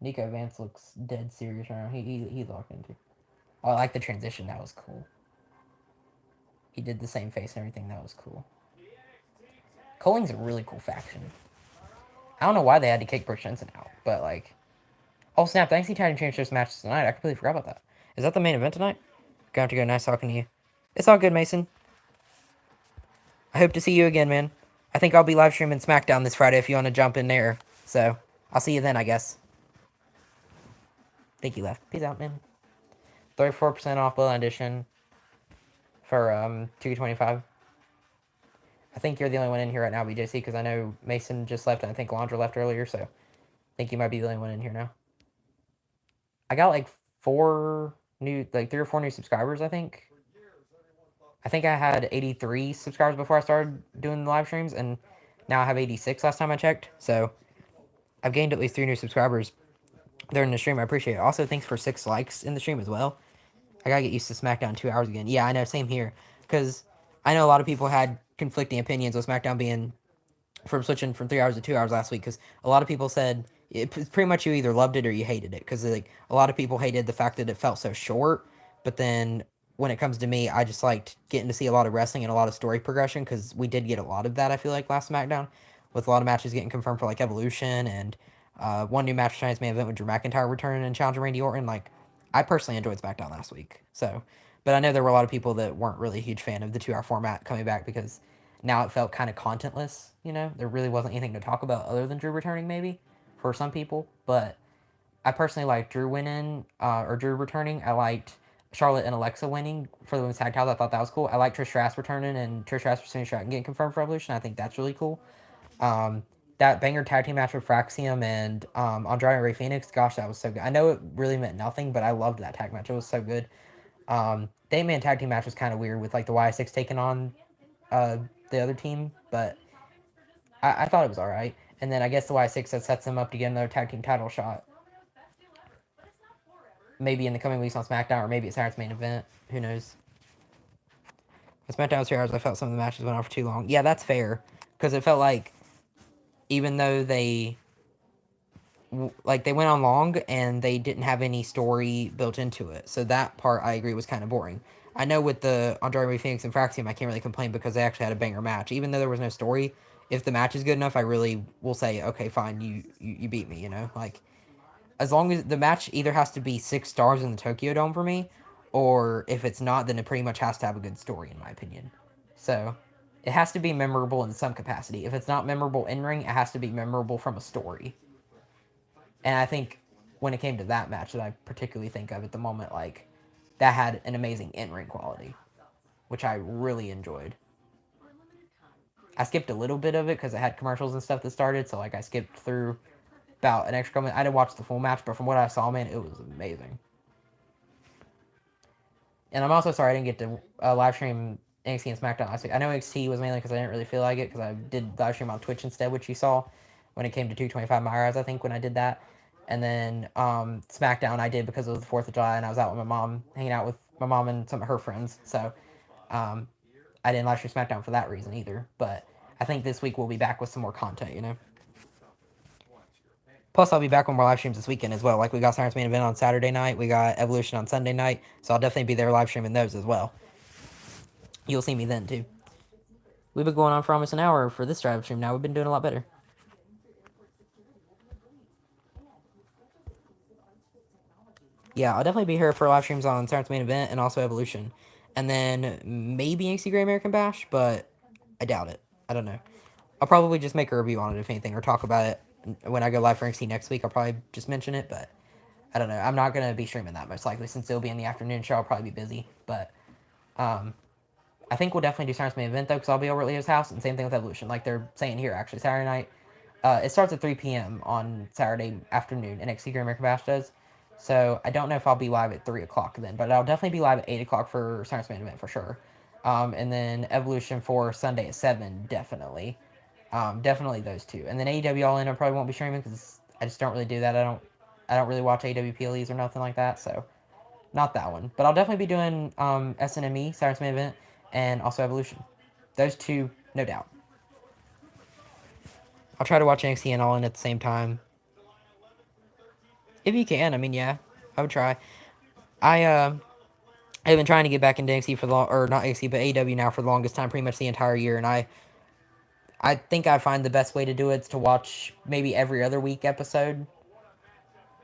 Nico Vance looks dead serious right now. He's locked into. Oh, I like the transition. That was cool. He did the same face and everything. That was cool. Colling's a really cool faction. I don't know why they had to kick Brooke Jensen out, but like, oh snap! The NXT Tag Team Championships matches tonight. I completely forgot about that. Is that the main event tonight? Gonna have to go. Nice talking to you. It's all good, Mason. I hope to see you again, man. I think I'll be live streaming SmackDown this Friday if you want to jump in there. So I'll see you then, I guess. Think you left. Peace out, man. 34% off Bloodline Edition for 225. I think you're the only one in here right now, BJC, because I know Mason just left and I think Landra left earlier, so I think you might be the only one in here now. I got like 3 or 4 new subscribers, I think. I think I had 83 subscribers before I started doing the live streams, and now I have 86 last time I checked. So I've gained at least 3 new subscribers during the stream. I appreciate it. Also, thanks for 6 likes in the stream as well. I gotta get used to SmackDown 2 hours again. Yeah, I know, same here. Because I know a lot of people had conflicting opinions with SmackDown being from switching from 3 hours to 2 hours last week. Because a lot of people said it's pretty much you either loved it or you hated it. Because like a lot of people hated the fact that it felt so short, but then when it comes to me, I just liked getting to see a lot of wrestling and a lot of story progression because we did get a lot of that. I feel like last SmackDown, with a lot of matches getting confirmed for like Evolution and one new match for tonight's main event with Drew McIntyre returning and challenging Randy Orton. Like I personally enjoyed SmackDown last week, so but I know there were a lot of people that weren't really a huge fan of the 2 hour format coming back because now it felt kind of contentless. There really wasn't anything to talk about other than Drew returning, maybe for some people. But I personally liked Drew winning or Drew returning. I liked Charlotte and Alexa winning for the women's tag titles. I thought that was cool. I like Trish Stratus returning and Trish Stratus versus Stratton getting confirmed for Evolution. I think that's really cool. That banger tag team match with Fraxium and Andrade and Ray Phoenix, gosh, that was so good. I know it really meant nothing, but I loved that tag match. It was so good. The 8-man tag team match was kind of weird with like the Y6 taking on the other team, but I thought it was all right. And then I guess the Y6 that sets them up to get another tag team title shot. Maybe in the coming weeks on SmackDown, or maybe it's Saturday's main event. Who knows? The SmackDown 2 hours, I felt some of the matches went on for too long. Yeah, that's fair. Because it felt like, even though they they went on long and they didn't have any story built into it. So that part I agree was kind of boring. I know with the Andrade Phoenix and Fraxium, I can't really complain because they actually had a banger match. Even though there was no story, if the match is good enough, I really will say, okay, fine, you beat me, you know? Like, as long as the match either has to be 6 stars in the Tokyo Dome for me, or if it's not, then it pretty much has to have a good story, in my opinion. So, it has to be memorable in some capacity. If it's not memorable in ring, it has to be memorable from a story. And I think when it came to that match that I particularly think of at the moment, like, that had an amazing in-ring quality, which I really enjoyed. I skipped a little bit of it because it had commercials and stuff that started, so like I skipped through about an extra minute. I didn't watch the full match, but from what I saw, man, it was amazing. And I'm also sorry I didn't get to live stream NXT and SmackDown last week. I know NXT was mainly because I didn't really feel like it because I did live stream on Twitch instead, which you saw when it came to 225 Myers, I think, when I did that. And then SmackDown I did because it was the 4th of July and I was out with my mom, hanging out with my mom and some of her friends. So I didn't live stream SmackDown for that reason either. But I think this week we'll be back with some more content, you know? Plus, I'll be back on more live streams this weekend as well. Like, we got Science Main Event on Saturday night. We got Evolution on Sunday night. So I'll definitely be there live streaming those as well. You'll see me then, too. We've been going on for almost an hour for this live stream now. We've been doing a lot better. Yeah, I'll definitely be here for live streams on Science Main Event and also Evolution. And then maybe NXT Great American Bash, but I doubt it. I don't know. I'll probably just make a review on it, if anything, or talk about it when I go live for NXT next week. I'll probably just mention it, but I don't know. I'm not going to be streaming that most likely since it'll be in the afternoon show. I'll probably be busy, but I think we'll definitely do Saturday's main event though, because I'll be over at Leo's house, and same thing with Evolution. Like they're saying here, actually, Saturday night. It starts at 3 p.m. on Saturday afternoon. NXT Great American Bash does. So I don't know if I'll be live at 3 o'clock then, but I'll definitely be live at 8 o'clock for Saturday's main event for sure. And then Evolution for Sunday at 7, definitely. Definitely those two. And then AEW All In I probably won't be streaming because I just don't really do that. I don't really watch AEW PLEs or nothing like that, so not that one. But I'll definitely be doing SNME, Saturday's main event, and also Evolution. Those two, no doubt. I'll try to watch NXT and All In at the same time. If you can, I mean, yeah, I would try. I've been trying to get back into NXT for the or not NXT, but AEW now for the longest time, pretty much the entire year, and I think I find the best way to do it is to watch maybe every other week episode.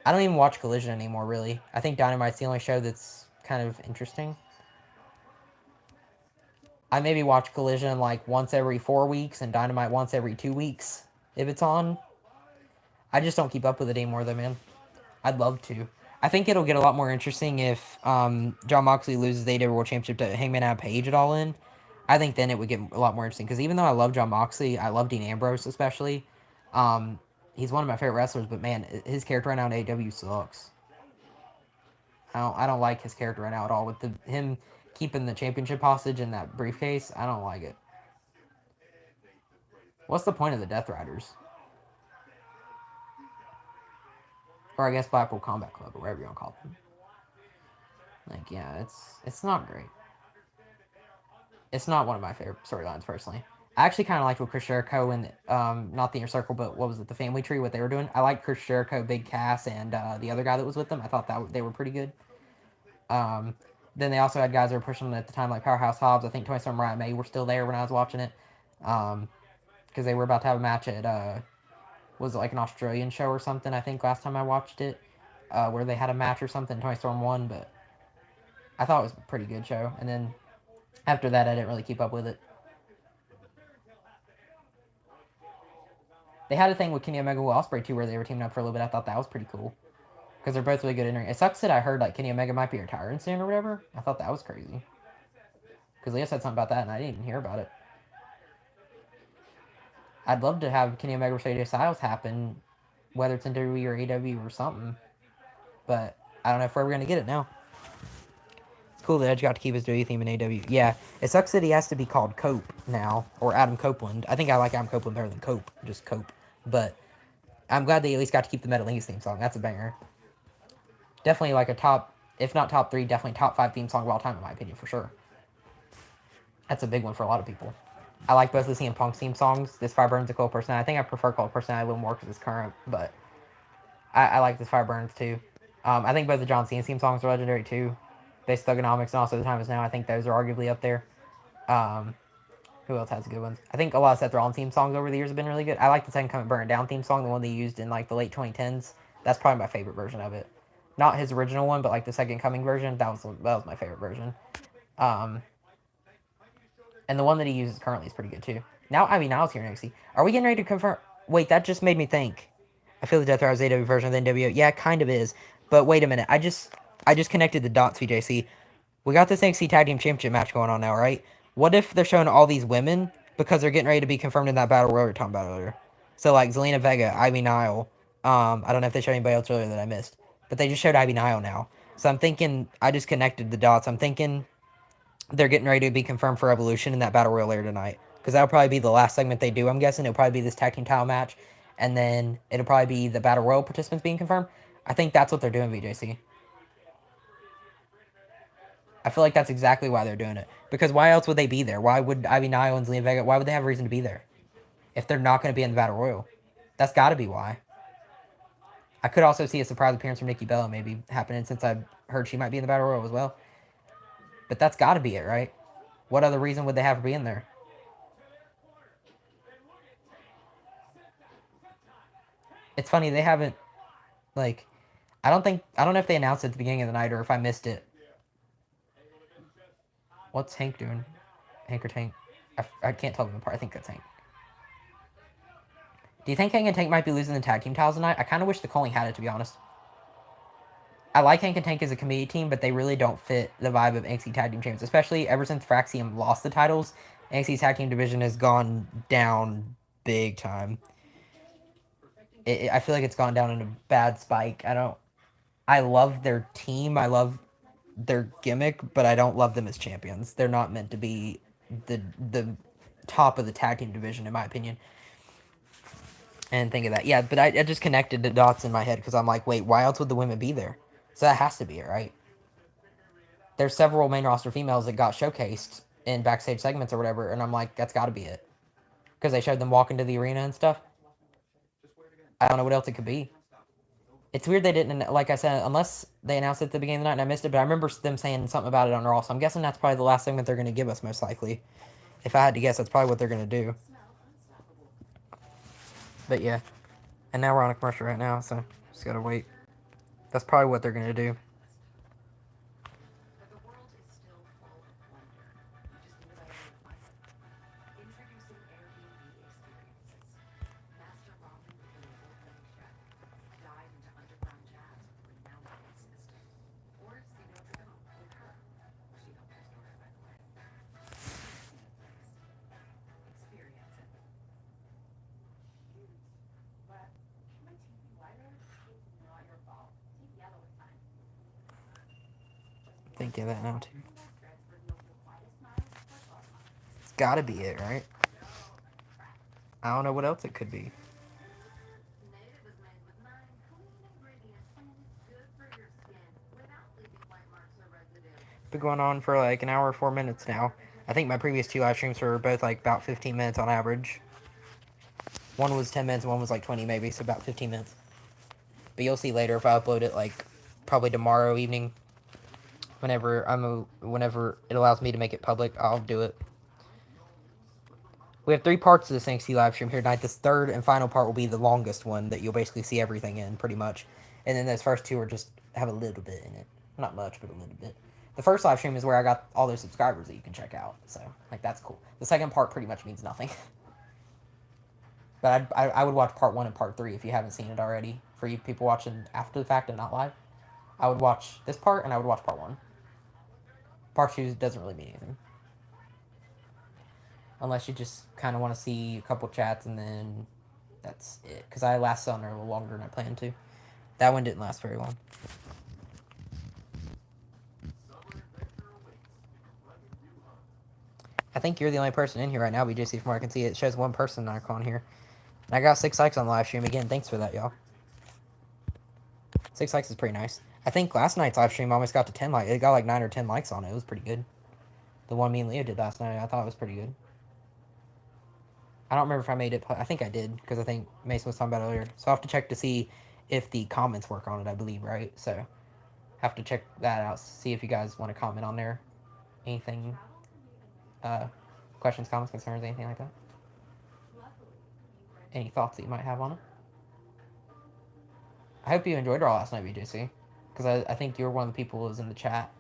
I don't even watch Collision anymore, really. I think Dynamite's the only show that's kind of interesting. I maybe watch Collision like once every 4 weeks and Dynamite once every 2 weeks if it's on. I just don't keep up with it anymore, though, man. I'd love to. I think it'll get a lot more interesting if John Moxley loses the AEW World Championship to Hangman Adam Page at All In. I think then it would get a lot more interesting because even though I love John Moxley, I love Dean Ambrose especially. He's one of my favorite wrestlers, but man, his character right now in AEW sucks. I don't like his character right now at all. With him keeping the championship hostage in that briefcase, I don't like it. What's the point of the Death Riders? Or I guess Blackpool Combat Club, or whatever you want to call them. Like, yeah, it's not great. It's not one of my favorite storylines, personally. I actually kind of liked what Chris Jericho and, not the Inner Circle, but what was it, the Family Tree, what they were doing. I liked Chris Jericho, Big Cass, and the other guy that was with them. I thought that they were pretty good. Then they also had guys that were pushing at the time, like Powerhouse Hobbs. I think Tony Storm and Ryan May were still there when I was watching it. Because they were about to have a match at, was it like an Australian show or something, I think, last time I watched it. Where they had a match or something. Tony Storm won, but I thought it was a pretty good show. And then after that, I didn't really keep up with it. They had a thing with Kenny Omega and Will Ospreay too, where they were teaming up for a little bit. I thought that was pretty cool because they're both really good in ring. It sucks that I heard like Kenny Omega might be retiring soon or whatever. I thought that was crazy because Leah said something about that and I didn't even hear about it. I'd love to have Kenny Omega versus AJ Styles happen, whether it's in WWE or AEW or something, but I don't know if we're ever gonna get it now. It's cool that Edge got to keep his WWE theme in AEW. Yeah, it sucks that he has to be called Cope now, or Adam Copeland. I think I like Adam Copeland better than Cope, just Cope. but I'm glad they at least got to keep the Metalingus theme song. That's a banger. Definitely like a top, if not top 3, definitely top 5 theme song of all time in my opinion for sure. That's a big one for a lot of people. I like both the CM Punk theme songs. This Fire Burns and Cold Personality. I think I prefer Cold Personality a little more because it's current, but I like this Fire Burns too. I think both the John Cena theme songs are legendary too. Basic Thugonomics and also The Time Is Now. I think those are arguably up there. Um, who else has good ones? I think a lot of Seth Rollins theme songs over the years have been really good. I like the Second Coming Burn It Down theme song, the one they used in like the late 2010s. That's probably my favorite version of it. Not his original one, but like the Second Coming version. That was my favorite version. Um, and the one that he uses currently is pretty good too. Now, I mean, now it's here in NXT. Are we getting ready to confirm? Wait, that just made me think. I feel the Death Rider's AW version of the NWO. Yeah, it kind of is. But wait a minute. I just connected the dots, VJC. We got this NXT Tag Team Championship match going on now, right? What if they're showing all these women because they're getting ready to be confirmed in that battle royal we are talking about earlier? So like Zelina Vega, Ivy Nile. I don't know if they showed anybody else earlier that I missed, but they just showed Ivy Nile now. So I'm thinking I just connected the dots. I'm thinking they're getting ready to be confirmed for Evolution in that battle royal later tonight because that'll probably be the last segment they do. I'm guessing it'll probably be this tag team title match, and then it'll probably be the battle royal participants being confirmed. I think that's what they're doing, VJC. I feel like that's exactly why they're doing it. Because why else would they be there? Why would Ivy Nile and Zelina Vega, why would they have a reason to be there if they're not going to be in the Battle Royal? That's got to be why. I could also see a surprise appearance from Nikki Bella maybe happening since I heard she might be in the Battle Royal as well. But that's got to be it, right? What other reason would they have for being there? It's funny, they haven't, like, I don't know if they announced it at the beginning of the night or if I missed it. What's Hank doing? Hank or Tank? I can't tell them apart. I think that's Hank. Do you think Hank and Tank might be losing the tag team titles tonight? I kind of wish the Calling had it, to be honest. I like Hank and Tank as a committee team, but they really don't fit the vibe of NXT Tag Team Champions, especially ever since Fraxium lost the titles. NXT Tag Team division has gone down big time. I feel like it's gone down in a bad spike. I love their team. I love their gimmick, but I don't love them as champions. They're not meant to be the top of the tag team division, in my opinion. And think of that. Yeah, but I just connected the dots in my head because I'm like, wait, why else would the women be there? So that has to be it, right? There's several main roster females that got showcased in backstage segments or whatever, and I'm like, that's got to be it. Because they showed them walking to the arena and stuff. I don't know what else it could be. It's weird they didn't, like I said, unless they announced it at the beginning of the night and I missed it, but I remember them saying something about it on Raw, so I'm guessing that's probably the last segment they're going to give us, most likely. If I had to guess, that's probably what they're going to do. But yeah. And now we're on a commercial right now, so just gotta wait. That's probably what they're gonna do. Thinking of that now too. It's gotta be it, right? I don't know what else it could be. Been going on for like an hour, 4 minutes now. I think my previous 2 live streams were both like about 15 minutes on average. One was 10 minutes, one was like 20 maybe, so about 15 minutes. But you'll see later if I upload it like probably tomorrow evening. Whenever it allows me to make it public, I'll do it. We have 3 parts of this NXT live stream here tonight. This third and final part will be the longest one that you'll basically see everything in, pretty much. And then those first 2 are just have a little bit in it. Not much, but a little bit. The first live stream is where I got all those subscribers that you can check out. So, like, that's cool. The second part pretty much means nothing. But I would watch part 1 and part 3 if you haven't seen it already. For you people watching after the fact and not live. I would watch this part and I would watch part 1. Part 2 doesn't really mean anything. Unless you just kind of want to see a couple chats and then that's it. Because I lasted on there a little longer than I planned to. That one didn't last very long. I think you're the only person in here right now, BJC, from where I can see it. It shows one person icon here. I got 6 likes on the live stream again. Thanks for that, y'all. 6 likes is pretty nice. I think last night's live stream almost got to 10 likes. It got like 9 or 10 likes on it. It was pretty good. The one me and Leo did last night, I thought it was pretty good. I don't remember if I made it. I think I did because I think Mason was talking about it earlier. So I have to check to see if the comments work on it. I believe, right? So have to check that out. See if you guys want to comment on there. Anything? Questions, comments, concerns, anything like that? Any thoughts that you might have on it? I hope you enjoyed Raw last night, BJC, because I think you were one of the people who was in the chat.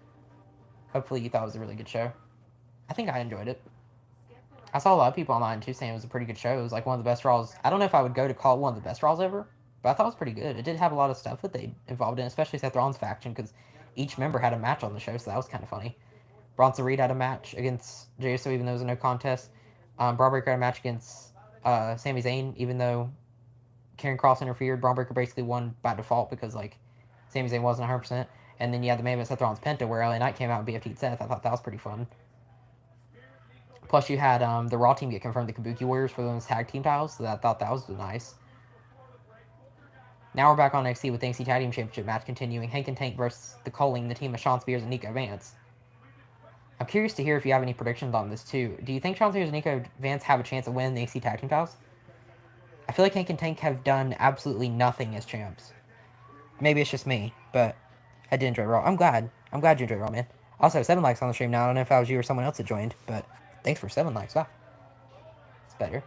Hopefully you thought it was a really good show. I think I enjoyed it. I saw a lot of people online too saying it was a pretty good show. It was like one of the best Raws. I don't know if I would go to call it one of the best Raws ever, but I thought it was pretty good. It did have a lot of stuff that they involved in, especially Seth Rollins' faction, because each member had a match on the show, so that was kind of funny. Bronson Reed had a match against Jey Uso, even though it was a no contest. Braun Breaker had a match against Sami Zayn, even though Karrion Kross interfered. Braun Breaker basically won by default because like Sami Zayn wasn't 100%. And then you had the main event Seth Rollins Penta, where LA Knight came out and BFT'd Seth. I thought that was pretty fun. Plus, you had the Raw team get confirmed the Kabuki Warriors for the women's tag team titles, so I thought that was nice. Now we're back on NXT with the NXT Tag Team Championship match continuing. Hank and Tank versus the Culling, the team of Shawn Spears and Nico Vance. I'm curious to hear if you have any predictions on this too. Do you think Shawn Spears and Nico Vance have a chance of winning the NXT Tag Team titles? I feel like Hank and Tank have done absolutely nothing as champs. Maybe it's just me, but I did enjoy Raw. I'm glad. I'm glad you enjoyed Raw, man. Also, 7 likes on the stream now. I don't know if that was you or someone else that joined, but thanks for 7 likes. Wow. It's better.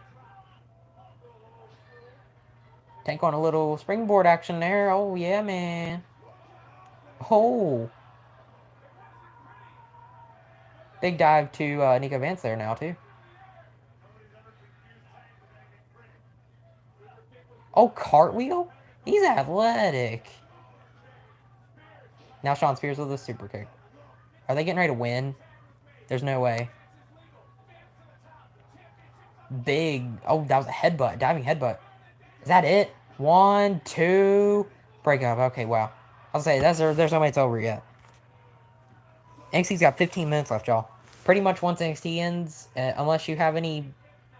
Tank on a little springboard action there. Oh, yeah, man. Oh. Big dive to Nico Vance there now, too. Oh, cartwheel? He's athletic. Now Shawn Spears with a super kick. Are they getting ready to win? There's no way. Big. Oh, that was a headbutt. Diving headbutt. Is that it? 1, 2. Break up. Okay, wow. I'll say there's no way it's over yet. NXT's got 15 minutes left, y'all. Pretty much once NXT ends, unless you have any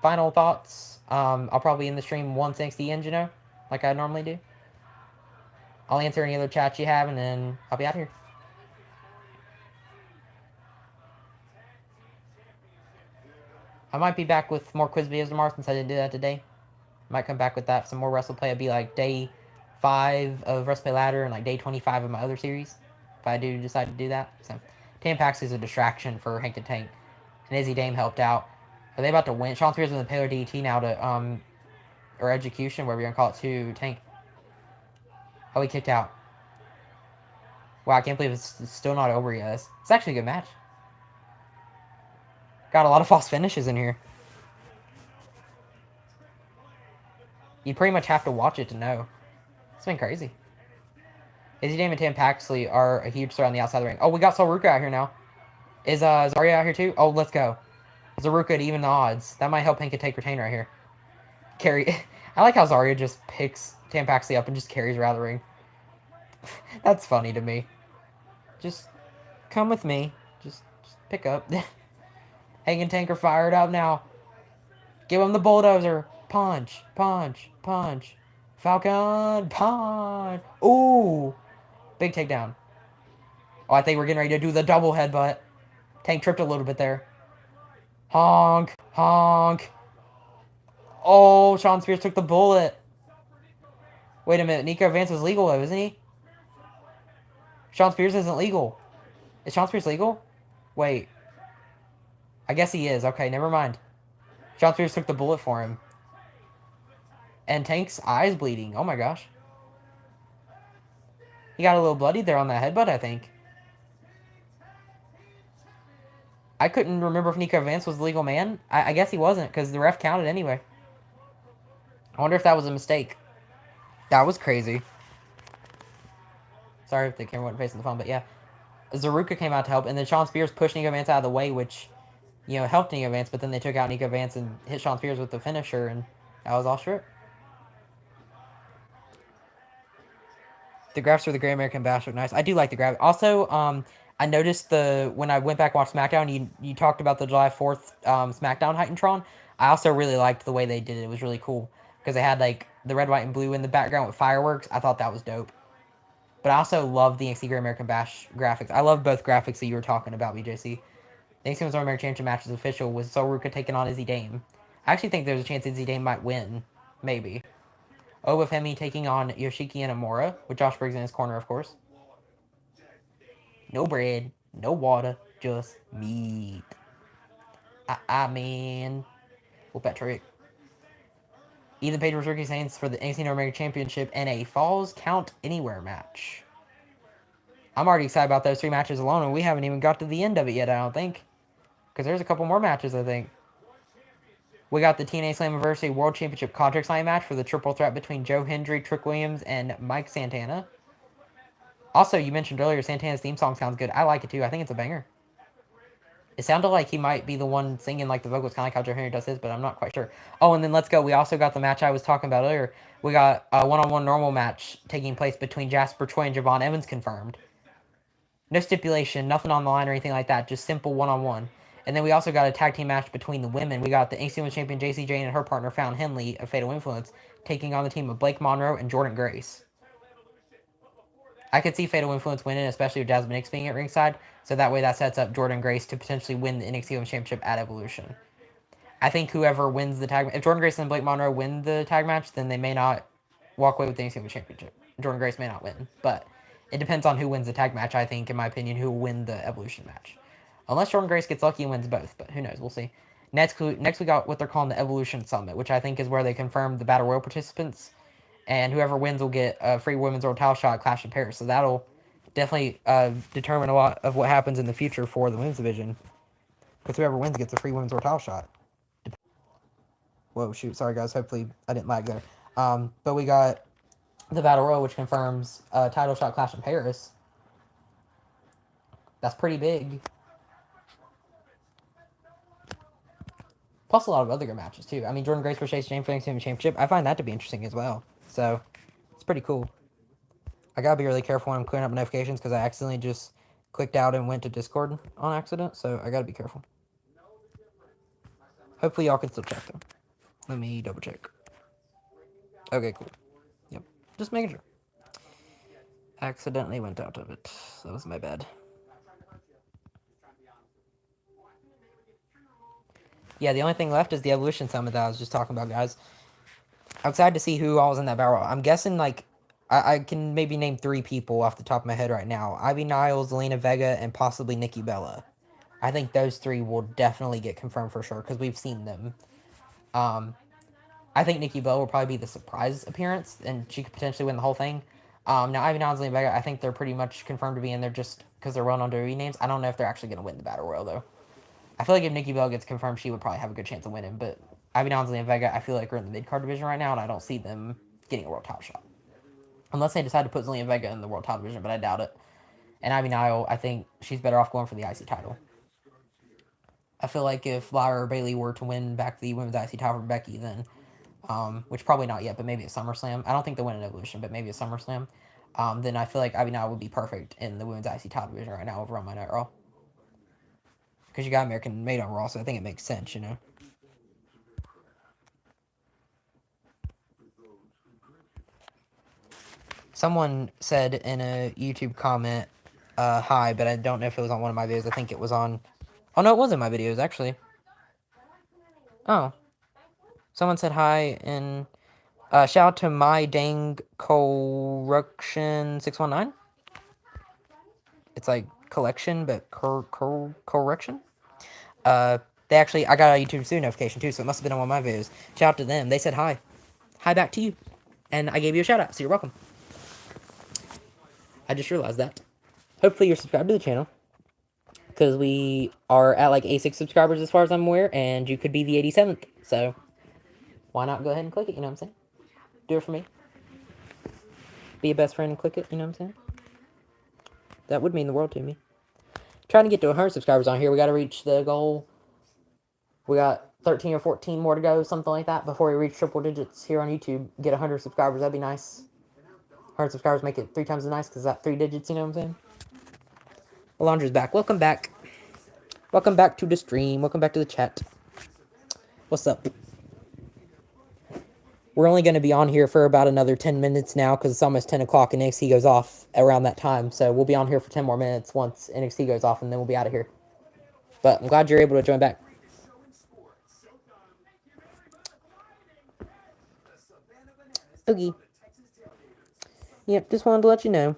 final thoughts, I'll probably end the stream once NXT ends, you know, like I normally do. I'll answer any other chats you have, and then I'll be out here. I might be back with more quiz videos tomorrow since I didn't do that today. Might come back with that. Some more WrestlePlay. It'll be like day 5 of WrestlePlay Ladder and like day 25 of my other series. If I do decide to do that. So, Tam Pax is a distraction for Hank the Tank. And Izzy Dame helped out. Are they about to win? Shawn Spears with the Paler DT now to, or execution, whatever you're going to call it, to Tank. Oh, he kicked out. Wow, I can't believe it's still not over yet. It's actually a good match. Got a lot of false finishes in here. You pretty much have to watch it to know. It's been crazy. Izzy Dame and Tam Paxley are a huge threat on the outside of the ring. Oh, we got Solruka out here now. Is Zarya out here too? Oh, let's go. Zaruka to even the odds. That might help Hank take retain right here. Carry. I like how Zarya just picks Tam Paxley up and just carries her out of the ring. That's funny to me. Just come with me. Just pick up. Hank and Tank are fired up now. Give him the bulldozer. Punch, punch, punch. Falcon, punch. Ooh. Big takedown. Oh, I think we're getting ready to do the double headbutt. Tank tripped a little bit there. Honk, honk. Oh, Shawn Spears took the bullet. Wait a minute. Nico Vance is legal, though, isn't he? Shawn Spears isn't legal. Is Shawn Spears legal? Wait. I guess he is. Okay, never mind. Shawn Spears took the bullet for him. And Tank's eyes bleeding. Oh my gosh. He got a little bloody there on that headbutt, I think. I couldn't remember if Nico Vance was the legal man. I guess he wasn't, because the ref counted anyway. I wonder if that was a mistake. That was crazy. Sorry if the camera wasn't facing the phone, but yeah. Zaruka came out to help, and then Shawn Spears pushed Nico Vance out of the way, which, you know, helped Nico Vance, but then they took out Nico Vance and hit Shawn Spears with the finisher, and that was all strip. The graphics for the Great American Bash look nice. I do like the graphics. Also, I noticed when I went back and watched SmackDown, you talked about the July 4th SmackDown Titantron. I also really liked the way they did it. It was really cool. because they had like the red, white, and blue in the background with fireworks. I thought that was dope. But I also love the NXT Great American Bash graphics. I love both graphics that you were talking about, BJC. The NXT Women's American Championship match is official with Soruka taking on Izzy Dame. I actually think there's a chance Izzy Dame might win. Maybe. Obafemi taking on Yoshiki Inamura, with Josh Briggs in his corner, of course. No bread, no water, just meat. I mean, we'll bet trick. Ethan Page vs. Ricky Saints for the NXT North American Championship in a Falls Count Anywhere match. I'm already excited about those 3 matches alone, and we haven't even got to the end of it yet, I don't think. Because there's a couple more matches, I think. We got the TNA Slammiversary World Championship Contract Signing match for the triple threat between Joe Hendry, Trick Williams, and Mike Santana. Also, you mentioned earlier Santana's theme song sounds good. I like it too. I think it's a banger. It sounded like he might be the one singing like the vocals, kind of like how Joe Henry does his, but I'm not quite sure. Oh, and then let's go. We also got the match I was talking about earlier. We got a one-on-one normal match taking place between Jasper Troy and Javon Evans confirmed. No stipulation, nothing on the line or anything like that. Just simple one-on-one. And then we also got a tag team match between the women. We got the NXT Women's Champion Jacy Jane and her partner Fallon Henley of Fatal Influence taking on the team of Blake Monroe and Jordan Grace. I could see Fatal Influence winning, especially with Jasmine Nix being at ringside. So that way that sets up Jordan Grace to potentially win the NXT Women's Championship at Evolution. I think whoever wins the tag... If Jordan Grace and Blake Monroe win the tag match, then they may not walk away with the NXT Women's Championship. Jordan Grace may not win. But it depends on who wins the tag match, I think, in my opinion, who will win the Evolution match. Unless Jordan Grace gets lucky and wins both. But who knows? We'll see. Next we got what they're calling the Evolution Summit, which I think is where they confirm the Battle Royal participants. And whoever wins will get a free women's world title shot at Clash of Paris. So that'll definitely determine a lot of what happens in the future for the women's division. Because whoever wins gets a free women's world title shot. Whoa, shoot. Sorry, guys. Hopefully I didn't lag there. But we got the Battle Royal, which confirms a title shot Clash in Paris. That's pretty big. Plus a lot of other good matches, too. I mean, Jordan Grace versus Chase James for the Championship. I find that to be interesting as well. So, it's pretty cool. I gotta be really careful when I'm clearing up notifications because I accidentally just clicked out and went to Discord on accident. So, I gotta be careful. Hopefully, y'all can still check, though. Let me double check. Okay, cool. Yep. Just making sure. Accidentally went out of it. That was my bad. Yeah, the only thing left is the Evolution Summit that I was just talking about, guys. I'm excited to see who all was in that battle. I'm guessing, like, I can maybe name 3 people off the top of my head right now. Ivy Niles, Zelina Vega, and possibly Nikki Bella. I think those 3 will definitely get confirmed for sure, because we've seen them. I think Nikki Bella will probably be the surprise appearance, and she could potentially win the whole thing. Now, Ivy Niles and Zelina Vega, I think they're pretty much confirmed to be in there just because they're well-known WWE names. I don't know if they're actually going to win the Battle Royal, though. I feel like if Nikki Bella gets confirmed, she would probably have a good chance of winning. But Ivy Niles and Vega, I feel like are in the mid-card division right now, and I don't see them getting a world title shot. Unless they decide to put Zelina Vega in the world title division, but I doubt it. And Ivy Nile, I think she's better off going for the IC title. I feel like if Lyra or Bayley were to win back the women's IC title for Becky, then, which probably not yet, but maybe at SummerSlam. I don't think they'll win an Evolution, but maybe at SummerSlam. Then I feel like Ivy Nile would be perfect in the women's IC title division right now over on Monday Night Raw. Because you got American made on Raw, so I think it makes sense, you know. Someone said in a YouTube comment, hi, but I don't know if it was on one of my videos. I think it was on... Oh, no, it was in my videos, actually. Oh. Someone said hi, and shout out to My Dang Correction 619. It's like collection, but correction. They actually, I got a YouTube Studio notification too, so it must have been on one of my videos. Shout out to them. They said hi. Hi back to you. And I gave you a shout out, so you're welcome. I just realized that. Hopefully you're subscribed to the channel. Because we are at like 86 subscribers as far as I'm aware, and you could be the 87th. So, why not go ahead and click it, you know what I'm saying? Do it for me. Be a best friend and click it, you know what I'm saying? That would mean the world to me. Trying to get to 100 subscribers on here. We got to reach the goal. We got 13 or 14 more to go, something like that, before we reach triple digits here on YouTube. Get 100 subscribers, that'd be nice. 100 subscribers make it 3 times as nice, because that's 3 digits, you know what I'm saying? Alondra's back. Welcome back. Welcome back to the stream. Welcome back to the chat. What's up? We're only going to be on here for about another 10 minutes now because it's almost 10 o'clock and NXT goes off around that time. So we'll be on here for 10 more minutes once NXT goes off, and then we'll be out of here. But I'm glad you're able to join back. Oogie. Yep, just wanted to let you know.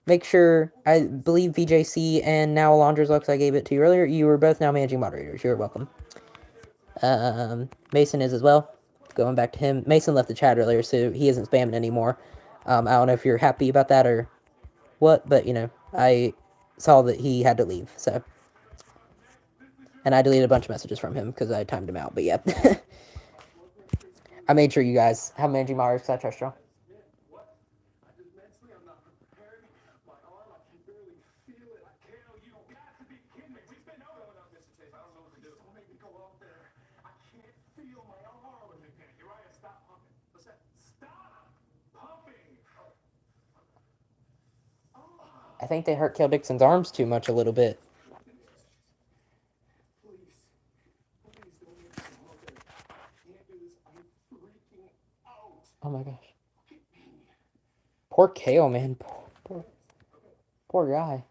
Make sure, I believe VJC and now Alondra's looks I gave it to you earlier. You were both now managing moderators. You're welcome. Mason is as well. Going back to him. Mason left the chat earlier, so he isn't spamming anymore. I don't know if you're happy about that or what, but you know, I saw that he had to leave, so. And I deleted a bunch of messages from him because I timed him out, but yeah. I made sure you guys have managing moderators because I trust y'all. I think they hurt Kel Dixon's arms too much a little bit. Oh my gosh. Poor Kale, man. Poor guy.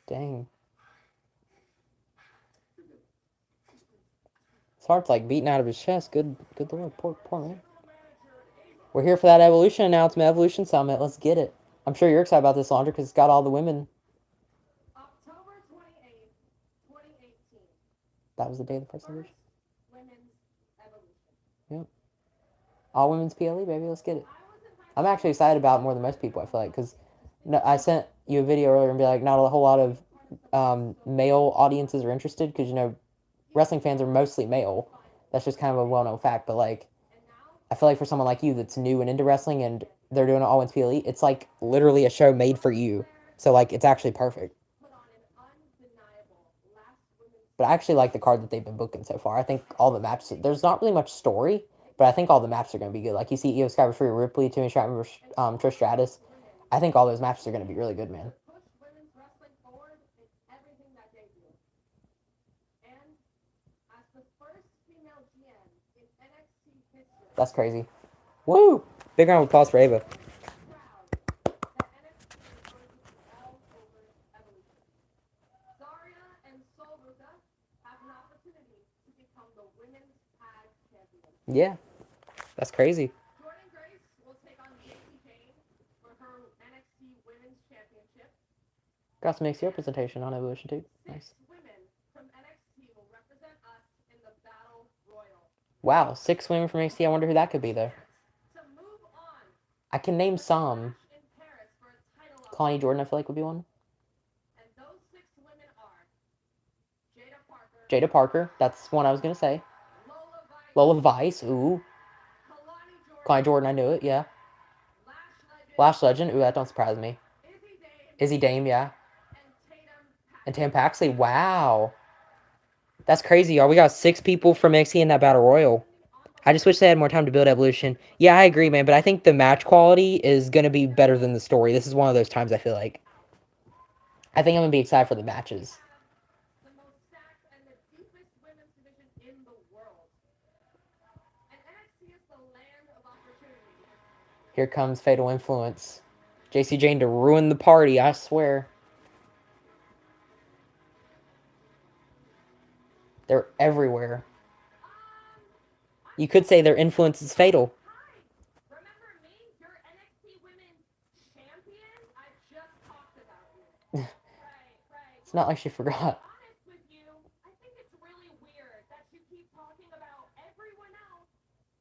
Dang. His heart's like beating out of his chest. Good lord. Poor man. We're here for that Evolution announcement, Evolution Summit. Let's get it. I'm sure you're excited about this, Laundry, because it's got all the women. October 28th, 2018. That was the day of the first Evolution. Women's Evolution. Yep. All women's PLE, baby. Let's get it. I'm actually excited about it more than most people, I feel like, because I sent you a video earlier and be like, not a whole lot of male audiences are interested, because, you know, wrestling fans are mostly male. That's just kind of a well-known fact, but, like, I feel like for someone like you that's new and into wrestling and they're doing an all women's PLE, it's like literally a show made for you. So like it's actually perfect. But I actually like the card that they've been booking so far. I think all the matches, there's not really much story, but I think all the matches are going to be good. Like you see Io Sky vs. Rhea Ripley, Timmy Stratton versus Trish Stratus. I think all those matches are going to be really good, man. That's crazy. Woo! Big round of applause for Ava. Yeah, that's crazy. Jordan Grace will take on Jacy Jayne for her NXT Women's Championship. Got some NXT representation on Evolution too. Nice. 6 women from NXT will represent us in the Battle Royal. Wow, 6 women from NXT. I wonder who that could be though. To move on, I can name some. in Paris for a title Connie Jordan, I feel like would be one. And those 6 women are Jada Parker. Jada Parker, that's one I was gonna say. Lola Vice, ooh. Connie Jordan, I knew it, yeah. Lash Legend, ooh, that don't surprise me. Izzy Dame, yeah. And Tam Paxley, wow. That's crazy, y'all. We got 6 people from NXT in that Battle Royal. I just wish they had more time to build Evolution. Yeah, I agree, man, but I think the match quality is going to be better than the story. This is one of those times I feel like. I think I'm going to be excited for the matches. The most stacked and the deepest women's division in the world. And NXT is the land of opportunity. Here comes Fatal Influence. Jacy Jayne to ruin the party, I swear. They're everywhere. You could say their influence is fatal. Hi, remember me? Your NXT Women's Champion? I just talked about you. Right. It's not like she forgot. Honest with you, I think it's really weird that you keep talking about everyone else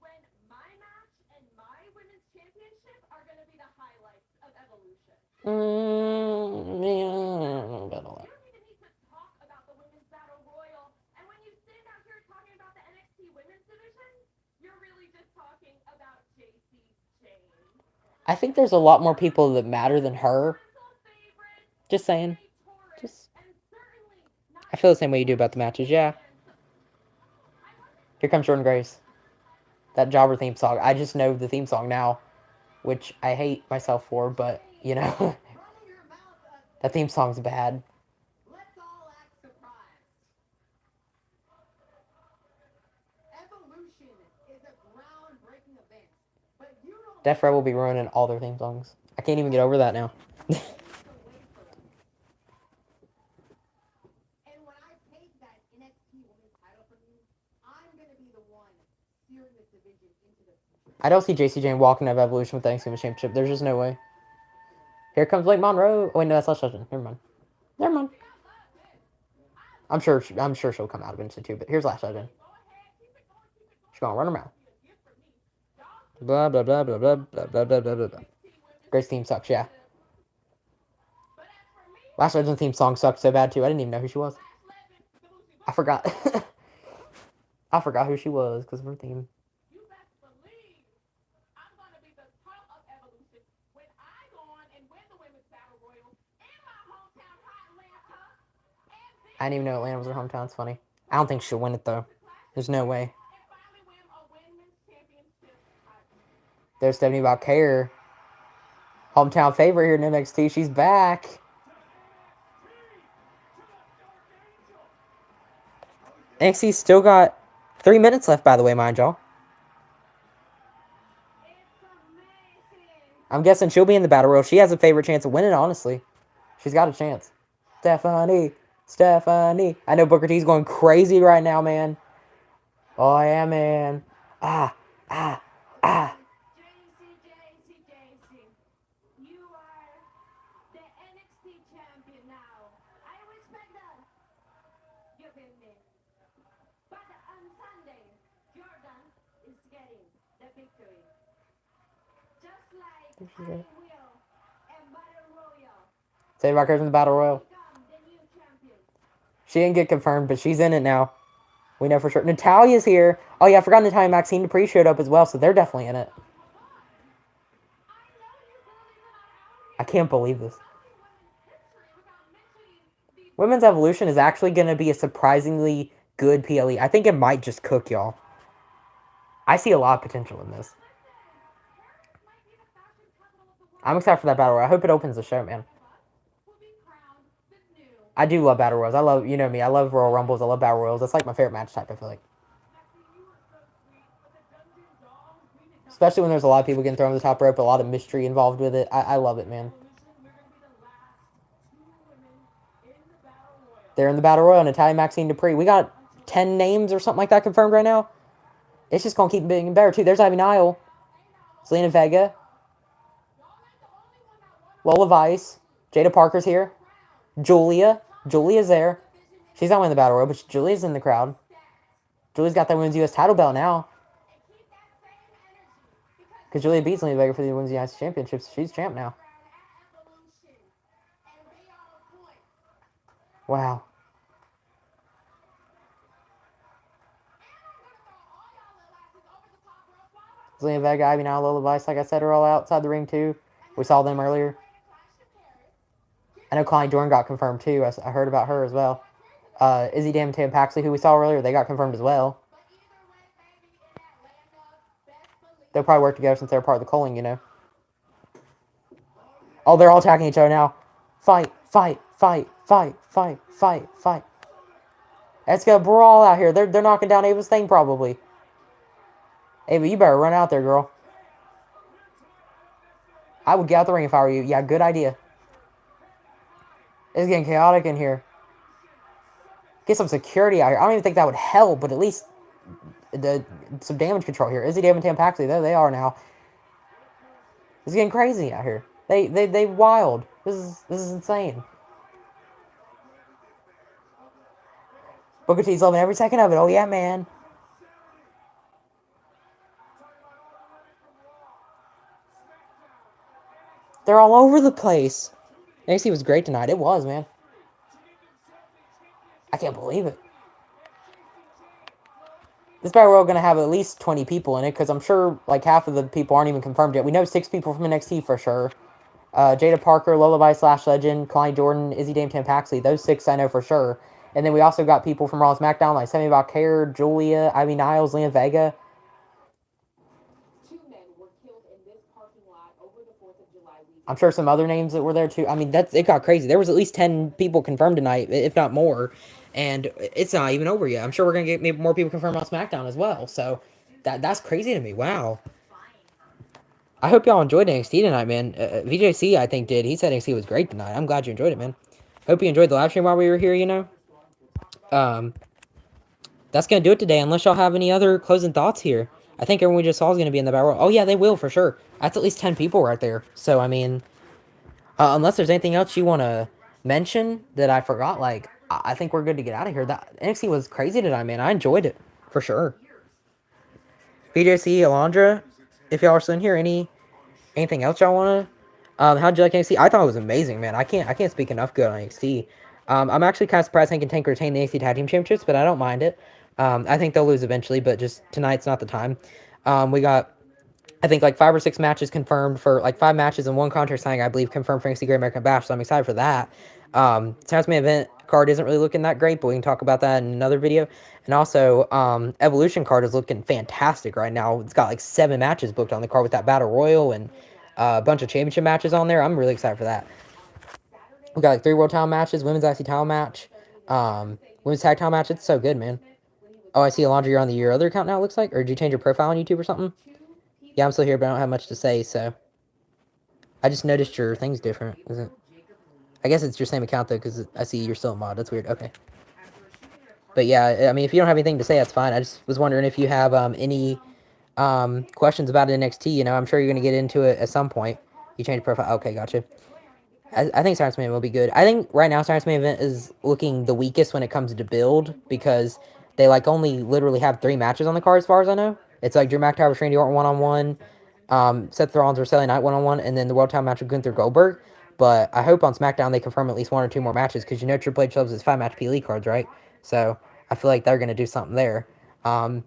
when my match and my Women's Championship are going to be the highlights of Evolution. Yeah, You don't even need to talk about the Women's Battle Royal. And when you stand out here talking about the NXT Women's Division, you're really just talking about Jacy Jayne. I think there's a lot more people that matter than her. Just saying. I feel the same way you do about the matches, yeah. Here comes Jordan Grace. That Jobber theme song. I just know the theme song now, which I hate myself for, but, you know. That theme song's bad. Let's all act surprised. Evolution is a groundbreaking event, but you don't Death Row will be ruining all their theme songs. I can't even get over that now. have to wait for us. And when I take that NXT Women's title from you, I'm gonna be the one steering this division into the future. I don't see JC Jane walking out of Evolution with the NXT Women's Championship. There's just no way. Here comes Blake Monroe. Oh, wait, no, that's Lash Legend. Never mind. Never mind. I'm sure she'll come out eventually too. But here's Lash Legend. She's gonna run her mouth. Blah blah blah blah blah blah blah blah blah blah. Grace theme sucks. Yeah. Lash Legend theme song sucked so bad too. I didn't even know who she was. I forgot. I forgot who she was because of her theme. You best believe I'm gonna be the top of Evolution when I go on and win the Women's Battle Royal in my hometown, Atlanta. I didn't even know Atlanta was her hometown. It's funny. I don't think she'll win it though. There's no way. And finally win a women's championship title. There's Stephanie Valkyrie, hometown favorite here in NXT. She's back. NXT still got 3 minutes left, by the way, mind y'all. I'm guessing she'll be in the battle royal. She has a favorite chance of winning, honestly. She's got a chance. Stephanie. I know Booker T's going crazy right now, man. Oh, yeah, man. Ah. JC. You are the NXT champion now. I respect that. You've been me. But on Sunday, Jordan is getting the victory. Just like I will and Battle Royal. Say Valkyrie's in the battle royal. Become the new champion. She didn't get confirmed, but she's in it now. We know for sure. Natalia's here. Oh, yeah, I forgot Natalia and Maxine Dupree showed up as well, so they're definitely in it. I can't believe this. Women's Evolution is actually going to be a surprisingly good PLE. I think it might just cook, y'all. I see a lot of potential in this. I'm excited for that battle royal. I hope it opens the show, man. I do love battle royals. I love, you know me, I love Royal Rumbles. I love battle royals. That's like my favorite match type, I feel like. Especially when there's a lot of people getting thrown on the top rope, a lot of mystery involved with it. I love it, man. They're in the battle royal. Natalia, Maxine Dupree. We got 10 names or something like that confirmed right now. It's just going to keep being better, too. There's Ivy Nile. Zelina Vega. Lola Vice. Jada Parker's here. Julia's there. She's not winning the battle royal, but Julia's in the crowd. Julia's got that women's U.S. title belt now. Because Julia beats Zelina Vega for the women's U.S. championships. She's champ now. Wow. Zelina Vega, Ivy Nile, Lola Vice, like I said, are all outside the ring too. We saw them earlier. I know Klein Jordan got confirmed too. I heard about her as well. Izzy Dam and Tam Paxley, who we saw earlier, they got confirmed as well. They'll probably work together since they're part of the culling, you know. Oh, they're all attacking each other now. Fight. Let's get a brawl out here. They're knocking down Ava's thing, probably. Ava, you better run out there, girl. I would get out the ring if I were you. Yeah, good idea. It's getting chaotic in here. Get some security out here. I don't even think that would help, but at least some damage control here. Izzy Dam and Tam Paxley, there they are now. It's getting crazy out here. They wild. This is insane. Booker T's loving every second of it. Oh yeah, man. They're all over the place. NXT was great tonight. It was, man. I can't believe it. This battle royal going to have at least 20 people in it, because I'm sure like half of the people aren't even confirmed yet. We know 6 people from NXT for sure. Jada Parker, Lola Vice, Lash Legend, Klein Jordan, Izzy Dame, Tam Paxley. Those 6 I know for sure. And then we also got people from Raw and SmackDown like Stephanie Valkyrie, Julia, Ivy Niles, Zelina Vega. 2 men were killed in this parking lot over the 4th of July weekend. I'm sure some other names that were there too. I mean, it got crazy. There was at least 10 people confirmed tonight, if not more, and it's not even over yet. I'm sure we're gonna get maybe more people confirmed on SmackDown as well. So that's crazy to me. Wow. I hope y'all enjoyed NXT tonight, man. VJC I think did. He said NXT was great tonight. I'm glad you enjoyed it, man. Hope you enjoyed the live stream while we were here. Um, that's gonna do it today. Unless y'all have any other closing thoughts here. I think everyone we just saw is gonna be in the battle royal. Oh yeah, they will for sure. That's at least 10 people right there. So I mean, unless there's anything else you want to mention that I forgot, like I think we're good to get out of here. That NXT was crazy tonight, man. I enjoyed it for sure. BJC, Alondra, if y'all are still in here, anything else y'all want to? How'd you like NXT? I thought it was amazing, man. I can't speak enough good on NXT. I'm actually kind of surprised Hank and Tank retain the NXT Tag Team Championships, but I don't mind it. I think they'll lose eventually, but just tonight's not the time. We got I think like 5 or 6 matches confirmed for like 5 matches and one contract signing, I believe, confirmed for NXT Great American Bash. So I'm excited for that. Tonight's main event card isn't really looking that great, but we can talk about that in another video. And also, Evolution card is looking fantastic right now. It's got like 7 matches booked on the card with that Battle Royal and a bunch of championship matches on there. I'm really excited for that. We got like 3 world title matches, women's IC title match, women's tag title match. It's so good, man. Oh, I see, Alondra, you're on your other account now, it looks like. Or did you change your profile on YouTube or something? Yeah, I'm still here, but I don't have much to say, so I just noticed your thing's different. Is it? I guess it's your same account though, because I see you're still a mod. That's weird. Okay. But yeah, I mean, if you don't have anything to say, that's fine. I just was wondering if you have any questions about NXT. I'm sure you're gonna get into it at some point. You change profile. Okay, gotcha. I think Science Man will be good. I think right now Science Man event is looking the weakest when it comes to build because they like only literally have 3 matches on the card as far as I know. It's like Drew McIntyre versus Randy Orton 1-on-1, Seth Rollins or Sally Knight 1-on-1, and then the World Title match with Gunther Goldberg. But I hope on SmackDown they confirm at least 1 or 2 more matches because Triple H loves his 5-match PLE cards, right? So I feel like they're gonna do something there. I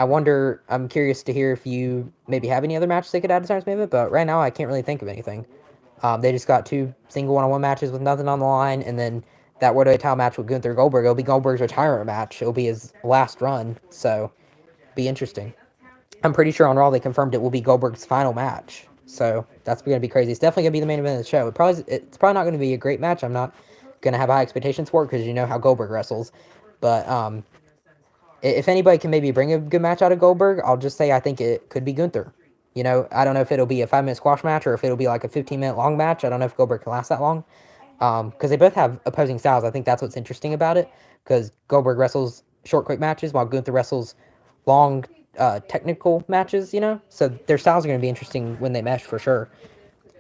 wonder. I'm curious to hear if you maybe have any other matches they could add to Science Man event, but right now I can't really think of anything. They just got 2 single one-on-one matches with nothing on the line, and then that World Title match with Gunther Goldberg. It'll be Goldberg's retirement match. It'll be his last run, so be interesting. I'm pretty sure on Raw they confirmed it will be Goldberg's final match, so that's going to be crazy. It's definitely going to be the main event of the show. It's probably not going to be a great match. I'm not going to have high expectations for it because you know how Goldberg wrestles, but if anybody can maybe bring a good match out of Goldberg, I'll just say I think it could be Gunther. I don't know if it'll be a 5-minute squash match or if it'll be like a 15-minute long match. I don't know if Goldberg can last that long. Because they both have opposing styles. I think that's what's interesting about it. Because Goldberg wrestles short, quick matches while Gunther wrestles long, technical matches. So their styles are going to be interesting when they mesh for sure.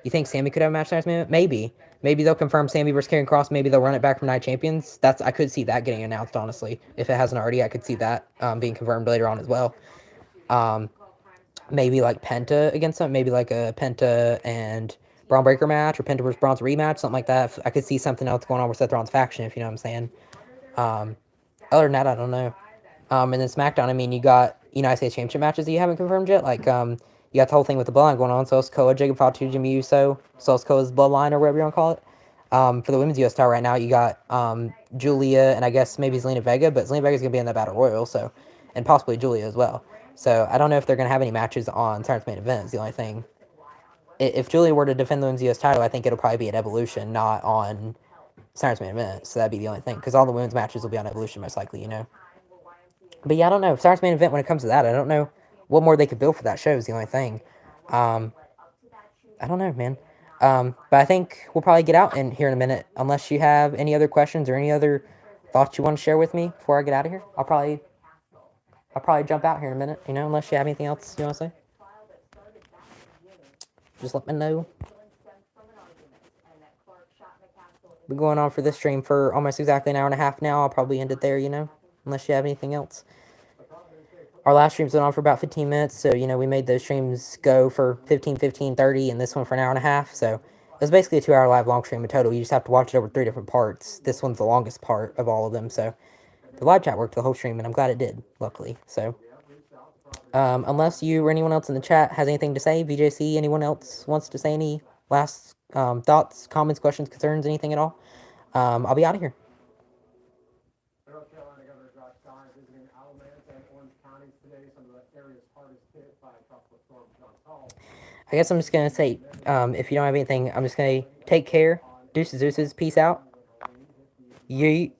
You think Sammy could have a match next minute? Maybe. Maybe they'll confirm Sammy versus Karrion Kross. Maybe they'll run it back from Night Champions. I could see that getting announced, honestly. If it hasn't already, I could see that being confirmed later on as well. Maybe like Penta against them. Maybe like a Penta and Braun Breaker match or Penta versus Braun's rematch, something like that. I could see something else going on with Seth Rollins' faction, if you know what I'm saying. Other than that, I don't know. And then SmackDown, I mean, you got United States Championship matches that you haven't confirmed yet. Like, you got the whole thing with the Bloodline going on. Sikoa, Jacob Fatu, Jimmy Uso, Sikoa's Bloodline, or whatever you want to call it. For the women's US title right now, you got Julia and I guess maybe Zelina Vega, but Zelina Vega's going to be in that Battle Royal, so, and possibly Julia as well. So I don't know if they're going to have any matches on Saturday's main event, is the only thing. If Julia were to defend the women's US title, I think it'll probably be at Evolution, not on Saturday's main event. So that'd be the only thing, because all the women's matches will be on Evolution most likely. But yeah, I don't know. Saturday's main event, when it comes to that, I don't know what more they could build for that show is the only thing. I don't know, man. But I think we'll probably get out in here in a minute, unless you have any other questions or any other thoughts you want to share with me before I get out of here. I'll probably jump out here in a minute, unless you have anything else you want to say. Just let me know. Been going on for this stream for almost exactly an hour and a half now. I'll probably end it there, unless you have anything else. Our last streams went on for about 15 minutes, so, we made those streams go for 15, 15, 30, and this one for an hour and a half, so it was basically a 2-hour live long stream in total. You just have to watch it over 3 different parts. This one's the longest part of all of them, so the live chat worked the whole stream, and I'm glad it did, luckily, so. Unless you or anyone else in the chat has anything to say, VJC, anyone else wants to say any last thoughts, comments, questions, concerns, anything at all, I'll be out of here. I guess I'm just gonna say, if you don't have anything, I'm just gonna take care. Deuces, deuces, peace out. Yeet.